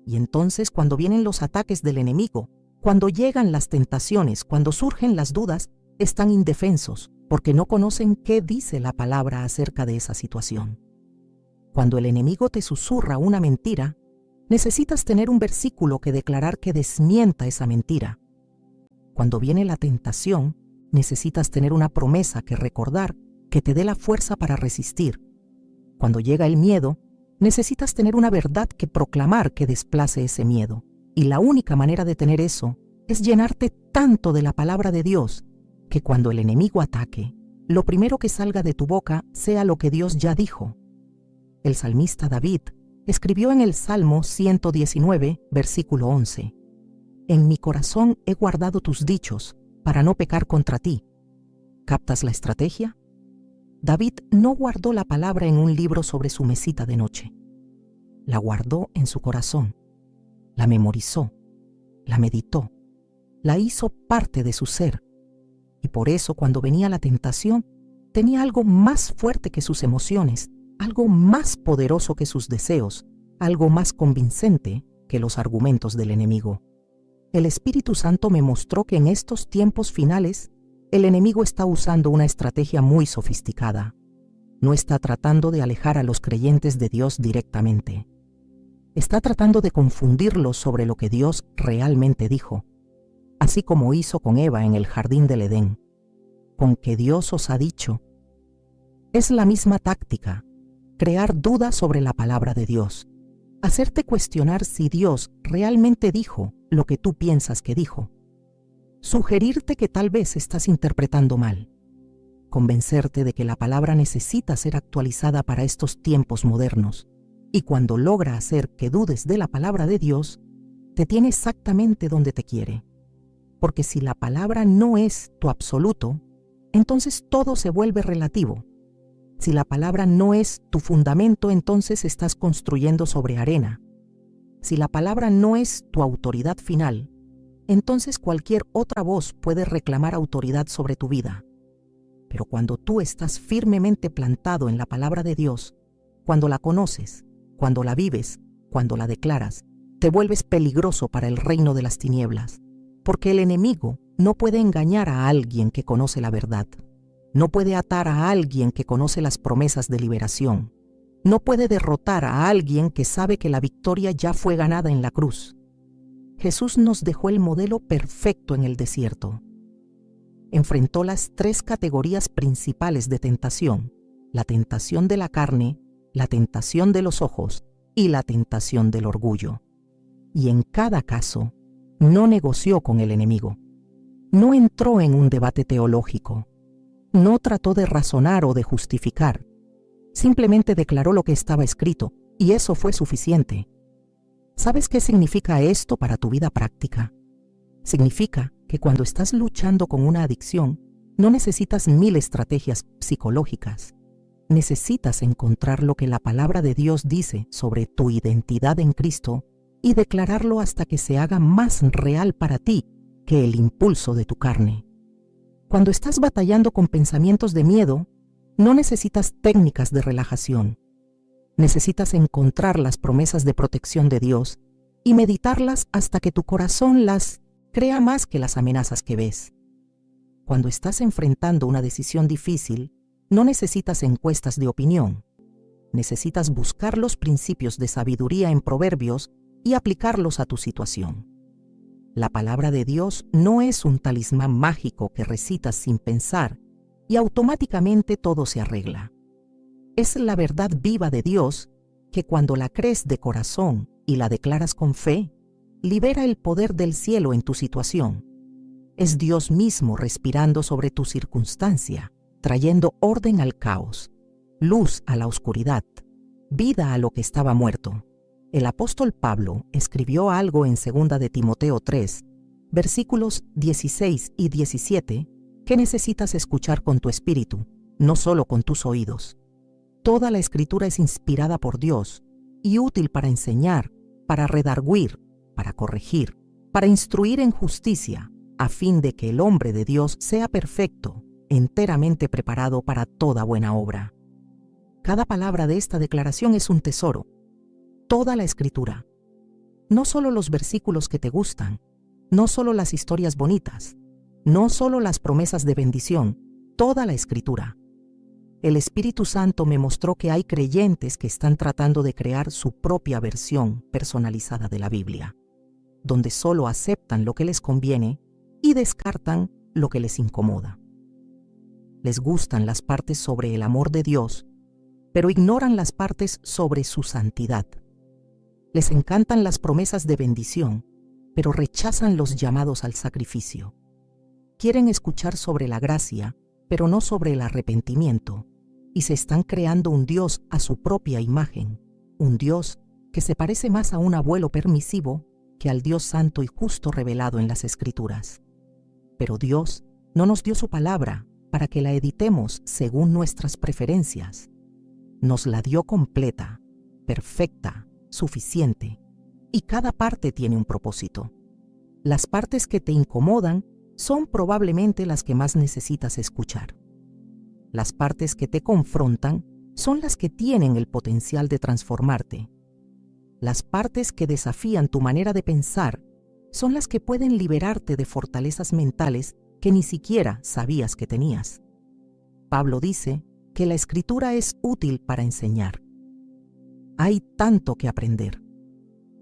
Y entonces, cuando vienen los ataques del enemigo, cuando llegan las tentaciones, cuando surgen las dudas, están indefensos, porque no conocen qué dice la palabra acerca de esa situación. Cuando el enemigo te susurra una mentira, necesitas tener un versículo que declarar que desmienta esa mentira. Cuando viene la tentación, necesitas tener una promesa que recordar que te dé la fuerza para resistir. Cuando llega el miedo, necesitas tener una verdad que proclamar que desplace ese miedo. Y la única manera de tener eso es llenarte tanto de la palabra de Dios que cuando el enemigo ataque, lo primero que salga de tu boca sea lo que Dios ya dijo. El salmista David escribió en el Salmo 119, versículo 11: En mi corazón he guardado tus dichos para no pecar contra ti. ¿Captas la estrategia? David no guardó la palabra en un libro sobre su mesita de noche. La guardó en su corazón, la memorizó, la meditó, la hizo parte de su ser. Y por eso cuando venía la tentación, tenía algo más fuerte que sus emociones, algo más poderoso que sus deseos, algo más convincente que los argumentos del enemigo. El Espíritu Santo me mostró que en estos tiempos finales, el enemigo está usando una estrategia muy sofisticada. No está tratando de alejar a los creyentes de Dios directamente. Está tratando de confundirlos sobre lo que Dios realmente dijo, así como hizo con Eva en el jardín del Edén. Con que Dios os ha dicho. Es la misma táctica, crear dudas sobre la palabra de Dios, hacerte cuestionar si Dios realmente dijo lo que tú piensas que dijo, sugerirte que tal vez estás interpretando mal, convencerte de que la palabra necesita ser actualizada para estos tiempos modernos, y cuando logra hacer que dudes de la palabra de Dios, te tiene exactamente donde te quiere. Porque si la palabra no es tu absoluto, entonces todo se vuelve relativo. Si la palabra no es tu fundamento, entonces estás construyendo sobre arena. Si la palabra no es tu autoridad final, entonces cualquier otra voz puede reclamar autoridad sobre tu vida. Pero cuando tú estás firmemente plantado en la palabra de Dios, cuando la conoces, cuando la vives, cuando la declaras, te vuelves peligroso para el reino de las tinieblas, porque el enemigo no puede engañar a alguien que conoce la verdad. No puede atar a alguien que conoce las promesas de liberación. No puede derrotar a alguien que sabe que la victoria ya fue ganada en la cruz. Jesús nos dejó el modelo perfecto en el desierto. Enfrentó las 3 categorías principales de tentación: la tentación de la carne, la tentación de los ojos y la tentación del orgullo. Y en cada caso, no negoció con el enemigo. No entró en un debate teológico. No trató de razonar o de justificar. Simplemente declaró lo que estaba escrito, y eso fue suficiente. ¿Sabes qué significa esto para tu vida práctica? Significa que cuando estás luchando con una adicción, no necesitas 1000 estrategias psicológicas. Necesitas encontrar lo que la palabra de Dios dice sobre tu identidad en Cristo y declararlo hasta que se haga más real para ti que el impulso de tu carne. Cuando estás batallando con pensamientos de miedo, no necesitas técnicas de relajación. Necesitas encontrar las promesas de protección de Dios y meditarlas hasta que tu corazón las crea más que las amenazas que ves. Cuando estás enfrentando una decisión difícil, no necesitas encuestas de opinión. Necesitas buscar los principios de sabiduría en Proverbios y aplicarlos a tu situación. La palabra de Dios no es un talismán mágico que recitas sin pensar y automáticamente todo se arregla. Es la verdad viva de Dios que cuando la crees de corazón y la declaras con fe, libera el poder del cielo en tu situación. Es Dios mismo respirando sobre tu circunstancia, trayendo orden al caos, luz a la oscuridad, vida a lo que estaba muerto. El apóstol Pablo escribió algo en 2 de Timoteo 3, versículos 16 y 17, que necesitas escuchar con tu espíritu, no solo con tus oídos. Toda la Escritura es inspirada por Dios y útil para enseñar, para redarguir, para corregir, para instruir en justicia, a fin de que el hombre de Dios sea perfecto, enteramente preparado para toda buena obra. Cada palabra de esta declaración es un tesoro. Toda la Escritura. No solo los versículos que te gustan, no solo las historias bonitas, no solo las promesas de bendición, toda la Escritura. El Espíritu Santo me mostró que hay creyentes que están tratando de crear su propia versión personalizada de la Biblia, donde solo aceptan lo que les conviene y descartan lo que les incomoda. Les gustan las partes sobre el amor de Dios, pero ignoran las partes sobre su santidad. Les encantan las promesas de bendición, pero rechazan los llamados al sacrificio. Quieren escuchar sobre la gracia, pero no sobre el arrepentimiento, y se están creando un Dios a su propia imagen, un Dios que se parece más a un abuelo permisivo que al Dios santo y justo revelado en las Escrituras. Pero Dios no nos dio su palabra para que la editemos según nuestras preferencias. Nos la dio completa, perfecta, suficiente, y cada parte tiene un propósito. Las partes que te incomodan son probablemente las que más necesitas escuchar. Las partes que te confrontan son las que tienen el potencial de transformarte. Las partes que desafían tu manera de pensar son las que pueden liberarte de fortalezas mentales que ni siquiera sabías que tenías. Pablo dice que la Escritura es útil para enseñar. Hay tanto que aprender.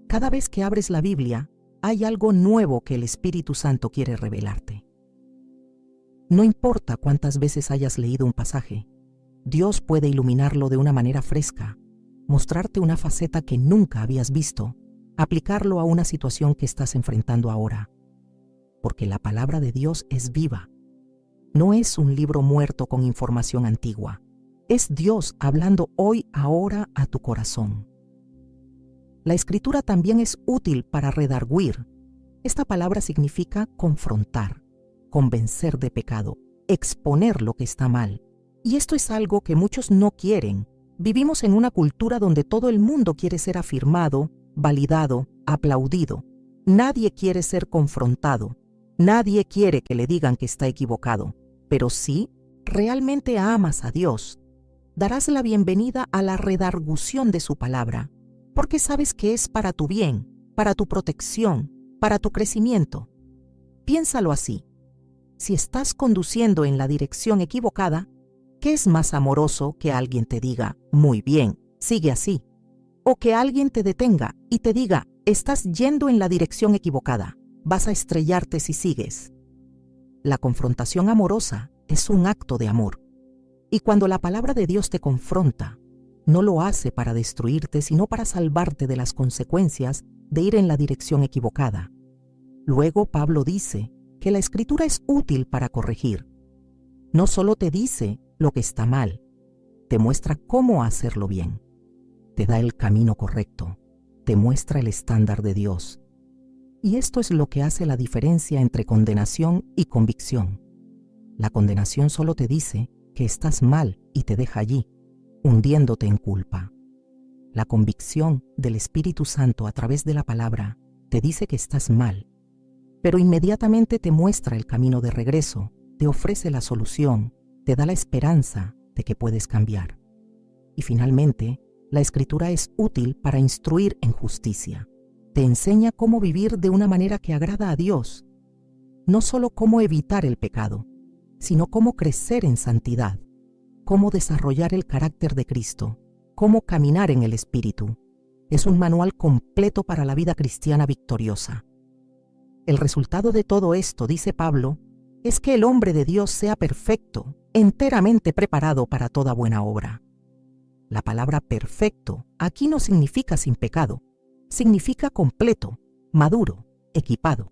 Cada vez que abres la Biblia, hay algo nuevo que el Espíritu Santo quiere revelarte. No importa cuántas veces hayas leído un pasaje, Dios puede iluminarlo de una manera fresca, mostrarte una faceta que nunca habías visto, aplicarlo a una situación que estás enfrentando ahora. Porque la palabra de Dios es viva. No es un libro muerto con información antigua. Es Dios hablando hoy, ahora, a tu corazón. La Escritura también es útil para redarguir. Esta palabra significa confrontar, convencer de pecado, exponer lo que está mal. Y esto es algo que muchos no quieren. Vivimos en una cultura donde todo el mundo quiere ser afirmado, validado, aplaudido. Nadie quiere ser confrontado. Nadie quiere que le digan que está equivocado. Pero si realmente amas a Dios, darás la bienvenida a la redargución de su palabra, porque sabes que es para tu bien, para tu protección, para tu crecimiento. Piénsalo así. Si estás conduciendo en la dirección equivocada, ¿qué es más amoroso que alguien te diga, muy bien, sigue así? O que alguien te detenga y te diga, estás yendo en la dirección equivocada, vas a estrellarte si sigues. La confrontación amorosa es un acto de amor. Y cuando la palabra de Dios te confronta, no lo hace para destruirte, sino para salvarte de las consecuencias de ir en la dirección equivocada. Luego Pablo dice que la Escritura es útil para corregir. No solo te dice lo que está mal, te muestra cómo hacerlo bien. Te da el camino correcto, te muestra el estándar de Dios. Y esto es lo que hace la diferencia entre condenación y convicción. La condenación solo te dice que estás mal y te deja allí, hundiéndote en culpa. La convicción del Espíritu Santo a través de la palabra te dice que estás mal, pero inmediatamente te muestra el camino de regreso, te ofrece la solución, te da la esperanza de que puedes cambiar. Y finalmente, la Escritura es útil para instruir en justicia. Te enseña cómo vivir de una manera que agrada a Dios. No solo cómo evitar el pecado, sino cómo crecer en santidad, cómo desarrollar el carácter de Cristo, cómo caminar en el Espíritu. Es un manual completo para la vida cristiana victoriosa. El resultado de todo esto, dice Pablo, es que el hombre de Dios sea perfecto, enteramente preparado para toda buena obra. La palabra perfecto aquí no significa sin pecado, significa completo, maduro, equipado.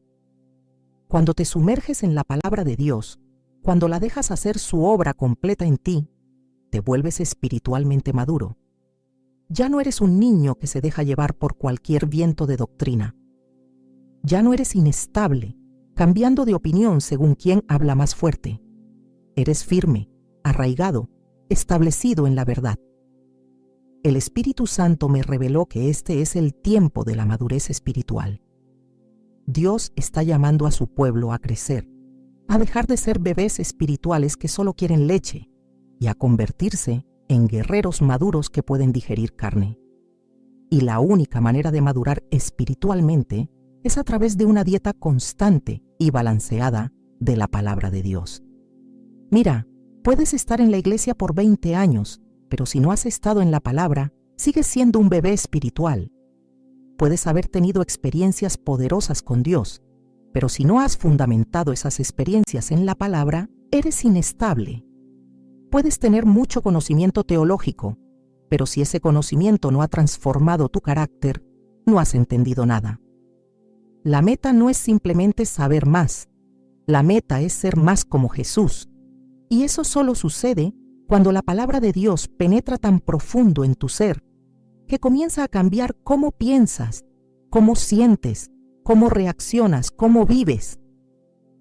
Cuando te sumerges en la palabra de Dios, cuando la dejas hacer su obra completa en ti, te vuelves espiritualmente maduro. Ya no eres un niño que se deja llevar por cualquier viento de doctrina. Ya no eres inestable, cambiando de opinión según quien habla más fuerte. Eres firme, arraigado, establecido en la verdad. El Espíritu Santo me reveló que este es el tiempo de la madurez espiritual. Dios está llamando a su pueblo a crecer, a dejar de ser bebés espirituales que solo quieren leche y a convertirse en guerreros maduros que pueden digerir carne. Y la única manera de madurar espiritualmente es a través de una dieta constante y balanceada de la palabra de Dios. Mira, Puedes estar en la iglesia por 20 años, pero si no has estado en la palabra, sigues siendo un bebé espiritual. Puedes haber tenido experiencias poderosas con Dios, pero si no has fundamentado esas experiencias en la palabra, eres inestable. Puedes tener mucho conocimiento teológico, pero si ese conocimiento no ha transformado tu carácter, no has entendido nada. La meta no es simplemente saber más. La meta es ser más como Jesús. Y eso solo sucede cuando la palabra de Dios penetra tan profundo en tu ser que comienza a cambiar cómo piensas, cómo sientes, cómo reaccionas, cómo vives.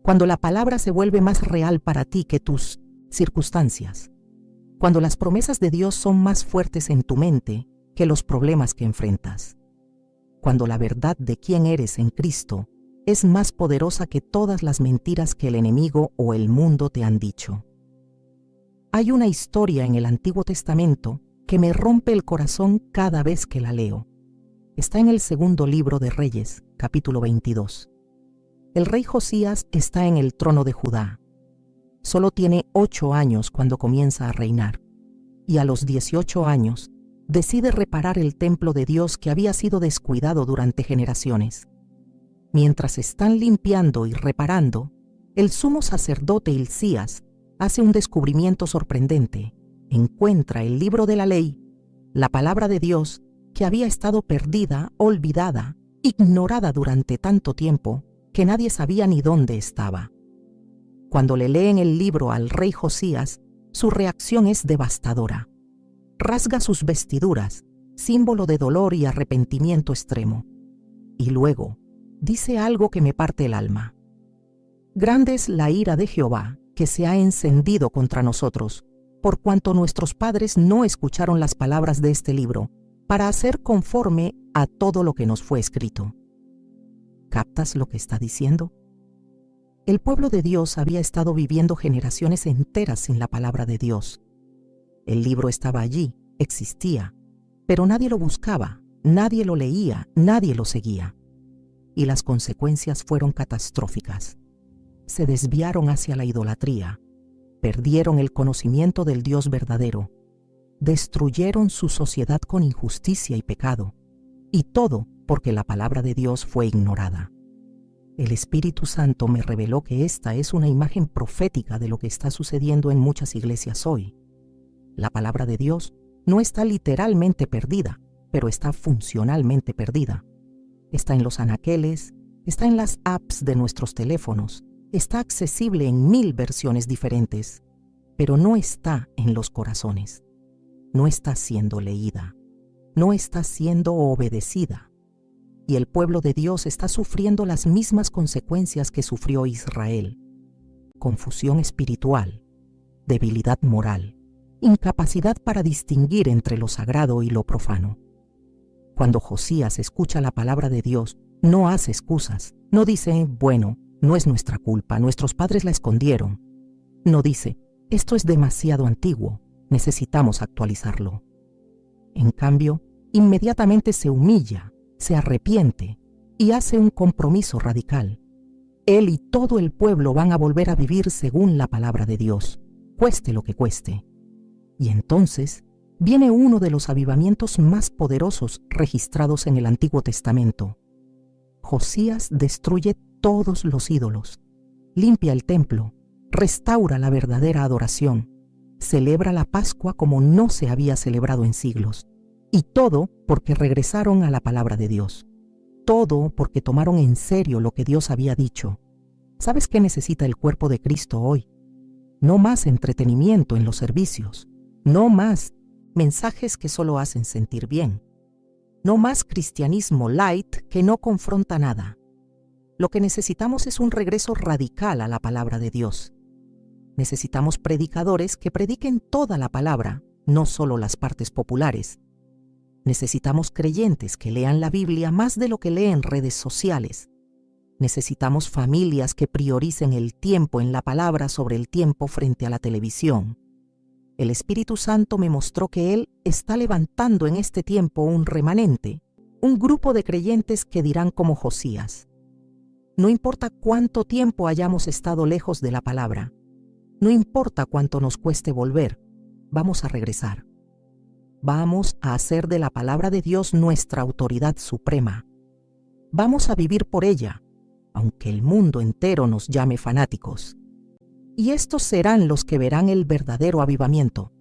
Cuando la palabra se vuelve más real para ti que tus circunstancias. Cuando las promesas de Dios son más fuertes en tu mente que los problemas que enfrentas. Cuando la verdad de quién eres en Cristo es más poderosa que todas las mentiras que el enemigo o el mundo te han dicho. Hay una historia en el Antiguo Testamento que me rompe el corazón cada vez que la leo. Está en el segundo libro de Reyes, capítulo 22. El rey Josías está en el trono de Judá. Solo tiene 8 años cuando comienza a reinar, y a los 18 años decide reparar el templo de Dios que había sido descuidado durante generaciones. Mientras están limpiando y reparando, el sumo sacerdote Hilcías hace un descubrimiento sorprendente. Encuentra el libro de la ley, la palabra de Dios, que había estado perdida, olvidada, ignorada durante tanto tiempo que nadie sabía ni dónde estaba. Cuando le leen el libro al rey Josías, su reacción es devastadora. Rasga sus vestiduras, símbolo de dolor y arrepentimiento extremo. Y luego dice algo que me parte el alma. Grande es la ira de Jehová que se ha encendido contra nosotros, por cuanto nuestros padres no escucharon las palabras de este libro, para hacer conforme a todo lo que nos fue escrito. ¿Captas lo que está diciendo? El pueblo de Dios había estado viviendo generaciones enteras sin la palabra de Dios. El libro estaba allí, existía, pero nadie lo buscaba, nadie lo leía, nadie lo seguía. Y las consecuencias fueron catastróficas. Se desviaron hacia la idolatría, perdieron el conocimiento del Dios verdadero, destruyeron su sociedad con injusticia y pecado, y todo porque la palabra de Dios fue ignorada. El Espíritu Santo me reveló que esta es una imagen profética de lo que está sucediendo en muchas iglesias hoy. La palabra de Dios no está literalmente perdida, pero está funcionalmente perdida. Está en los anaqueles, está en las apps de nuestros teléfonos, está accesible en 1000 versiones diferentes, pero no está en los corazones. No está siendo leída, no está siendo obedecida. Y el pueblo de Dios está sufriendo las mismas consecuencias que sufrió Israel. Confusión espiritual, debilidad moral, incapacidad para distinguir entre lo sagrado y lo profano. Cuando Josías escucha la palabra de Dios, no hace excusas, no dice, bueno, no es nuestra culpa, nuestros padres la escondieron. No dice, esto es demasiado antiguo, necesitamos actualizarlo. En cambio, inmediatamente se humilla, se arrepiente y hace un compromiso radical. Él y todo el pueblo van a volver a vivir según la palabra de Dios, cueste lo que cueste. Y entonces viene uno de los avivamientos más poderosos registrados en el Antiguo Testamento. Josías destruye todos los ídolos, limpia el templo, restaura la verdadera adoración, celebra la Pascua como no se había celebrado en siglos. Y todo porque regresaron a la palabra de Dios. Todo porque tomaron en serio lo que Dios había dicho. ¿Sabes qué necesita el cuerpo de Cristo hoy? No más entretenimiento en los servicios. No más mensajes que solo hacen sentir bien. No más cristianismo light que no confronta nada. Lo que necesitamos es un regreso radical a la palabra de Dios. Necesitamos predicadores que prediquen toda la palabra, no solo las partes populares. Necesitamos creyentes que lean la Biblia más de lo que leen redes sociales. Necesitamos familias que prioricen el tiempo en la palabra sobre el tiempo frente a la televisión. El Espíritu Santo me mostró que Él está levantando en este tiempo un remanente, un grupo de creyentes que dirán como Josías. No importa cuánto tiempo hayamos estado lejos de la palabra, No importa cuánto nos cueste volver, vamos a regresar. Vamos a hacer de la palabra de Dios nuestra autoridad suprema. Vamos a vivir por ella, aunque el mundo entero nos llame fanáticos. Y estos serán los que verán el verdadero avivamiento.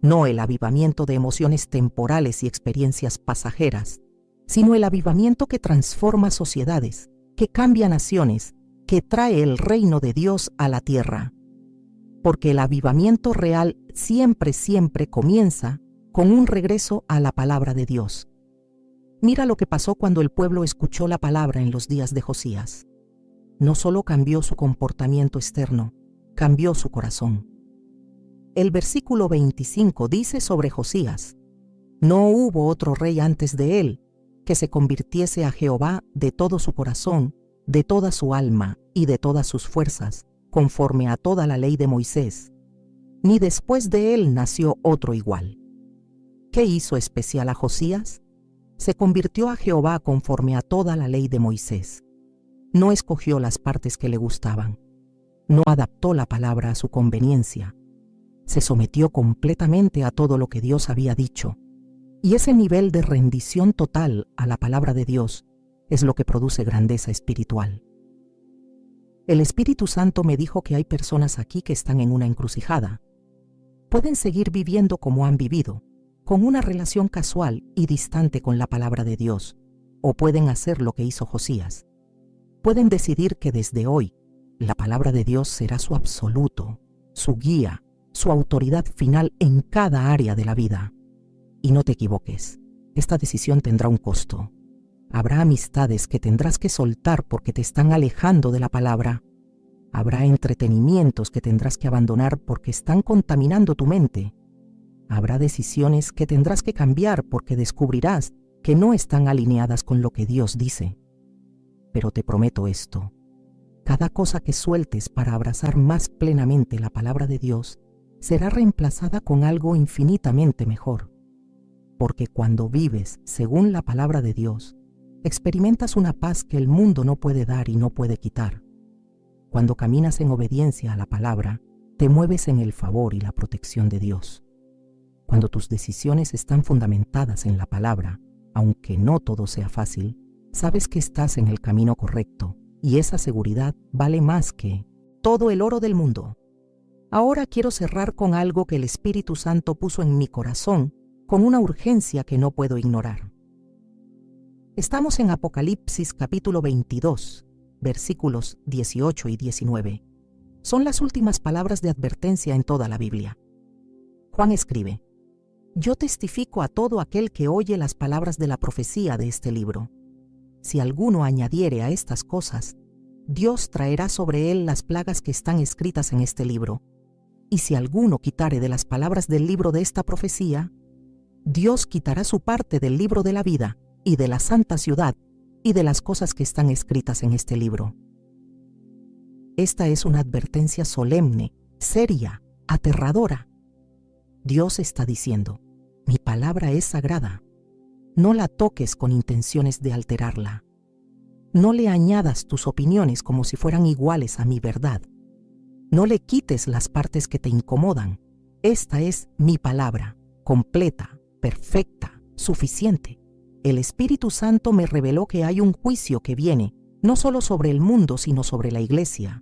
No el avivamiento de emociones temporales y experiencias pasajeras, sino el avivamiento que transforma sociedades, que cambia naciones, que trae el reino de Dios a la tierra. Porque el avivamiento real siempre comienza con un regreso a la palabra de Dios. Mira lo que pasó cuando el pueblo escuchó la palabra en los días de Josías. No solo cambió su comportamiento externo, cambió su corazón. El versículo 25 dice sobre Josías: no hubo otro rey antes de él que se convirtiese a Jehová de todo su corazón, de toda su alma y de todas sus fuerzas, conforme a toda la ley de Moisés. Ni después de él nació otro igual. ¿Qué hizo especial a Josías? Se convirtió a Jehová conforme a toda la ley de Moisés. No escogió las partes que le gustaban. No adaptó la palabra a su conveniencia. Se sometió completamente a todo lo que Dios había dicho. Y ese nivel de rendición total a la palabra de Dios es lo que produce grandeza espiritual. El Espíritu Santo me dijo que hay personas aquí que están en una encrucijada. Pueden seguir viviendo como han vivido, con una relación casual y distante con la palabra de Dios, o pueden hacer lo que hizo Josías. Pueden decidir que desde hoy la palabra de Dios será su absoluto, su guía, su autoridad final en cada área de la vida. Y no te equivoques, esta decisión tendrá un costo. Habrá amistades que tendrás que soltar porque te están alejando de la palabra. Habrá entretenimientos que tendrás que abandonar porque están contaminando tu mente. Habrá decisiones que tendrás que cambiar porque descubrirás que no están alineadas con lo que Dios dice. Pero te prometo esto: cada cosa que sueltes para abrazar más plenamente la palabra de Dios será reemplazada con algo infinitamente mejor. Porque cuando vives según la palabra de Dios, experimentas una paz que el mundo no puede dar y no puede quitar. Cuando caminas en obediencia a la palabra, te mueves en el favor y la protección de Dios. Cuando tus decisiones están fundamentadas en la palabra, aunque no todo sea fácil, sabes que estás en el camino correcto, y esa seguridad vale más que todo el oro del mundo. Ahora quiero cerrar con algo que el Espíritu Santo puso en mi corazón con una urgencia que no puedo ignorar. Estamos en Apocalipsis capítulo 22, versículos 18 y 19. Son las últimas palabras de advertencia en toda la Biblia. Juan escribe: yo testifico a todo aquel que oye las palabras de la profecía de este libro. Si alguno añadiere a estas cosas, Dios traerá sobre él las plagas que están escritas en este libro. Y si alguno quitare de las palabras del libro de esta profecía, Dios quitará su parte del libro de la vida y de la santa ciudad y de las cosas que están escritas en este libro. Esta es una advertencia solemne, seria, aterradora. Dios está diciendo: mi palabra es sagrada. No la toques con intenciones de alterarla. No le añadas tus opiniones como si fueran iguales a mi verdad. No le quites las partes que te incomodan. Esta es mi palabra, completa, perfecta, suficiente. El Espíritu Santo me reveló que hay un juicio que viene, no solo sobre el mundo, sino sobre la iglesia.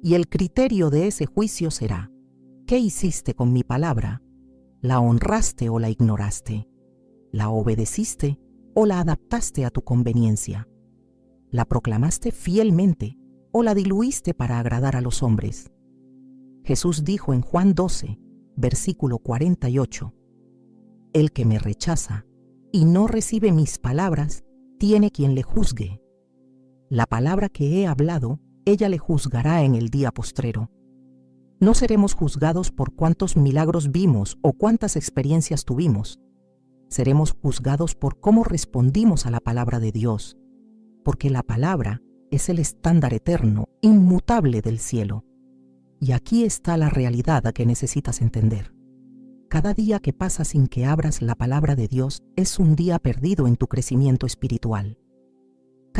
Y el criterio de ese juicio será: ¿qué hiciste con mi palabra? ¿La honraste o la ignoraste? ¿La obedeciste o la adaptaste a tu conveniencia? ¿La proclamaste fielmente o la diluiste para agradar a los hombres? Jesús dijo en Juan 12, versículo 48: el que me rechaza y no recibe mis palabras, tiene quien le juzgue. La palabra que he hablado, ella le juzgará en el día postrero. No seremos juzgados por cuántos milagros vimos o cuántas experiencias tuvimos. Seremos juzgados por cómo respondimos a la palabra de Dios, porque la palabra es el estándar eterno, inmutable del cielo. Y aquí está la realidad a que necesitas entender. Cada día que pasa sin que abras la palabra de Dios es un día perdido en tu crecimiento espiritual.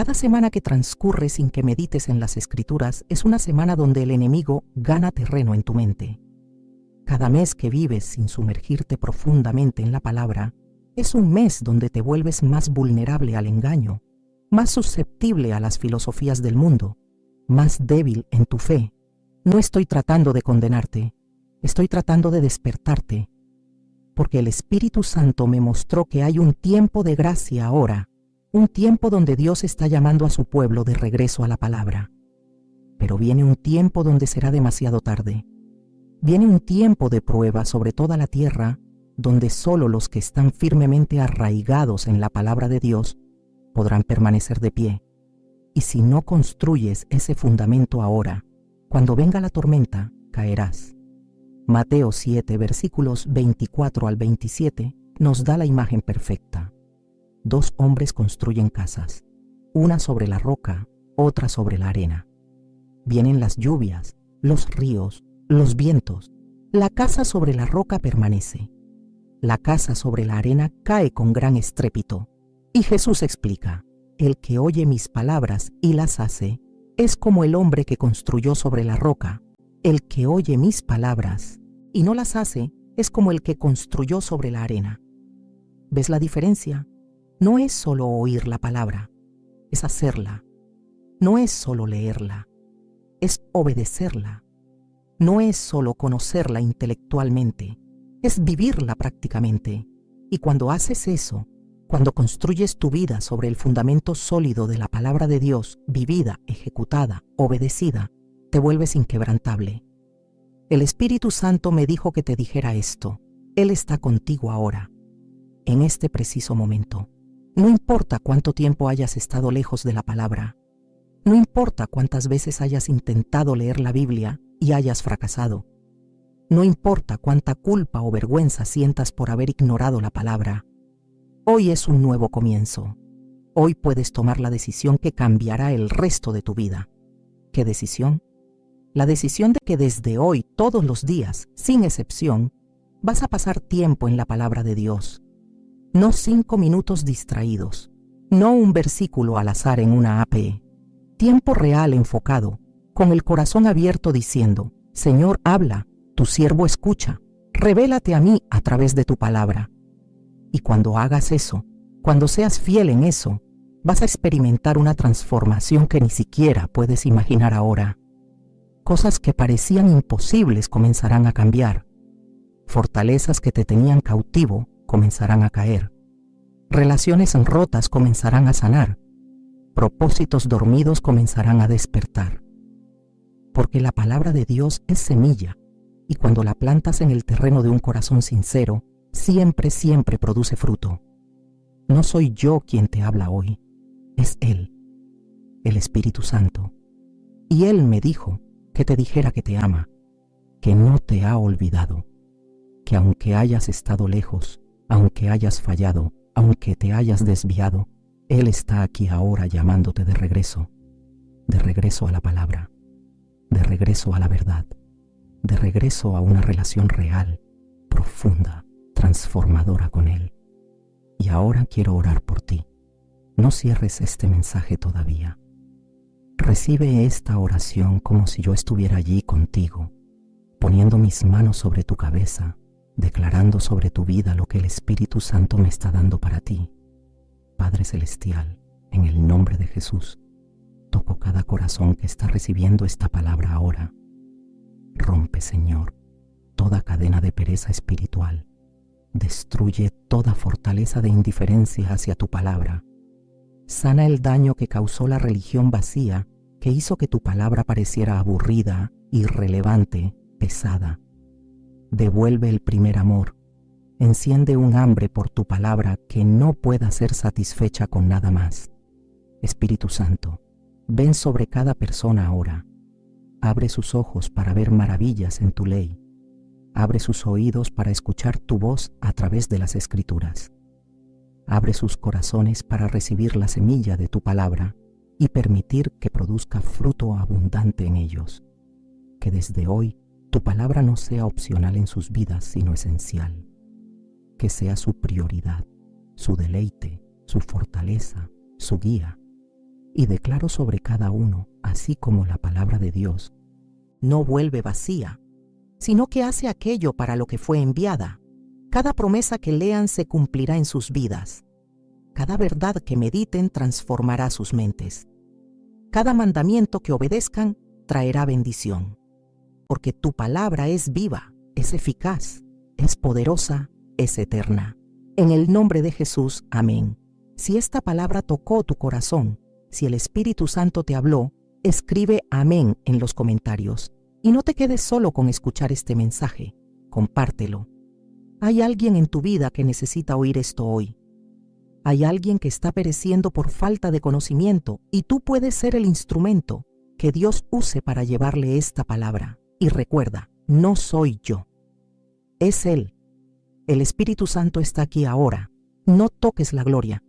Cada semana que transcurre sin que medites en las Escrituras es una semana donde el enemigo gana terreno en tu mente. Cada mes que vives sin sumergirte profundamente en la palabra es un mes donde te vuelves más vulnerable al engaño, más susceptible a las filosofías del mundo, más débil en tu fe. No estoy tratando de condenarte, estoy tratando de despertarte, porque el Espíritu Santo me mostró que hay un tiempo de gracia ahora, un tiempo donde Dios está llamando a su pueblo de regreso a la palabra. Pero viene un tiempo donde será demasiado tarde. Viene un tiempo de prueba sobre toda la tierra, donde solo los que están firmemente arraigados en la palabra de Dios podrán permanecer de pie. Y si no construyes ese fundamento ahora, cuando venga la tormenta, caerás. Mateo 7, versículos 24 al 27, nos da la imagen perfecta. 2 hombres construyen casas, una sobre la roca, otra sobre la arena. Vienen las lluvias, los ríos, los vientos. La casa sobre la roca permanece. La casa sobre la arena cae con gran estrépito. Y Jesús explica: el que oye mis palabras y las hace, es como el hombre que construyó sobre la roca. El que oye mis palabras y no las hace, es como el que construyó sobre la arena. ¿Ves la diferencia? No es solo oír la palabra, es hacerla. No es solo leerla, es obedecerla. No es solo conocerla intelectualmente, es vivirla prácticamente. Y cuando haces eso, cuando construyes tu vida sobre el fundamento sólido de la palabra de Dios, vivida, ejecutada, obedecida, te vuelves inquebrantable. El Espíritu Santo me dijo que te dijera esto. Él está contigo ahora, en este preciso momento. No importa cuánto tiempo hayas estado lejos de la palabra. No importa cuántas veces hayas intentado leer la Biblia y hayas fracasado. No importa cuánta culpa o vergüenza sientas por haber ignorado la palabra. Hoy es un nuevo comienzo. Hoy puedes tomar la decisión que cambiará el resto de tu vida. ¿Qué decisión? La decisión de que desde hoy, todos los días, sin excepción, vas a pasar tiempo en la palabra de Dios. No 5 minutos distraídos, no un versículo al azar en una APE. Tiempo real enfocado, con el corazón abierto diciendo: Señor, habla, tu siervo escucha, revélate a mí a través de tu palabra. Y cuando hagas eso, cuando seas fiel en eso, vas a experimentar una transformación que ni siquiera puedes imaginar ahora. Cosas que parecían imposibles comenzarán a cambiar. Fortalezas que te tenían cautivo comenzarán a caer. Relaciones rotas comenzarán a sanar. Propósitos dormidos comenzarán a despertar. Porque la palabra de Dios es semilla, y cuando la plantas en el terreno de un corazón sincero, siempre, siempre produce fruto. No soy yo quien te habla hoy, es Él, el Espíritu Santo. Y Él me dijo que te dijera que te ama, que no te ha olvidado, que aunque hayas estado lejos, aunque hayas fallado, aunque te hayas desviado, Él está aquí ahora llamándote de regreso a la palabra, de regreso a la verdad, de regreso a una relación real, profunda, transformadora con Él. Y ahora quiero orar por ti. No cierres este mensaje todavía. Recibe esta oración como si yo estuviera allí contigo, poniendo mis manos sobre tu cabeza, declarando sobre tu vida lo que el Espíritu Santo me está dando para ti. Padre Celestial, en el nombre de Jesús, toco cada corazón que está recibiendo esta palabra ahora. Rompe, Señor, toda cadena de pereza espiritual. Destruye toda fortaleza de indiferencia hacia tu palabra. Sana el daño que causó la religión vacía, que hizo que tu palabra pareciera aburrida, irrelevante, pesada. Devuelve el primer amor. Enciende un hambre por tu palabra que no pueda ser satisfecha con nada más. Espíritu Santo, ven sobre cada persona ahora. Abre sus ojos para ver maravillas en tu ley. Abre sus oídos para escuchar tu voz a través de las Escrituras. Abre sus corazones para recibir la semilla de tu palabra y permitir que produzca fruto abundante en ellos. Que desde hoy tu palabra no sea opcional en sus vidas, sino esencial. Que sea su prioridad, su deleite, su fortaleza, su guía. Y declaro sobre cada uno, así como la palabra de Dios no vuelve vacía, sino que hace aquello para lo que fue enviada. Cada promesa que lean se cumplirá en sus vidas. Cada verdad que mediten transformará sus mentes. Cada mandamiento que obedezcan traerá bendición. Porque tu palabra es viva, es eficaz, es poderosa, es eterna. En el nombre de Jesús, amén. Si esta palabra tocó tu corazón, si el Espíritu Santo te habló, escribe amén en los comentarios. Y no te quedes solo con escuchar este mensaje, compártelo. Hay alguien en tu vida que necesita oír esto hoy. Hay alguien que está pereciendo por falta de conocimiento y tú puedes ser el instrumento que Dios use para llevarle esta palabra. Y recuerda, no soy yo. Es Él. El Espíritu Santo está aquí ahora. No toques la gloria.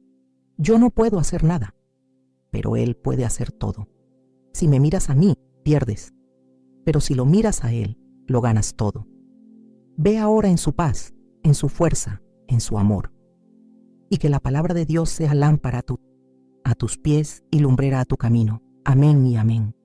Yo no puedo hacer nada, pero Él puede hacer todo. Si me miras a mí, pierdes. Pero si lo miras a Él, lo ganas todo. Ve ahora en su paz, en su fuerza, en su amor. Y que la palabra de Dios sea lámpara a tus pies y lumbrera a tu camino. Amén y amén.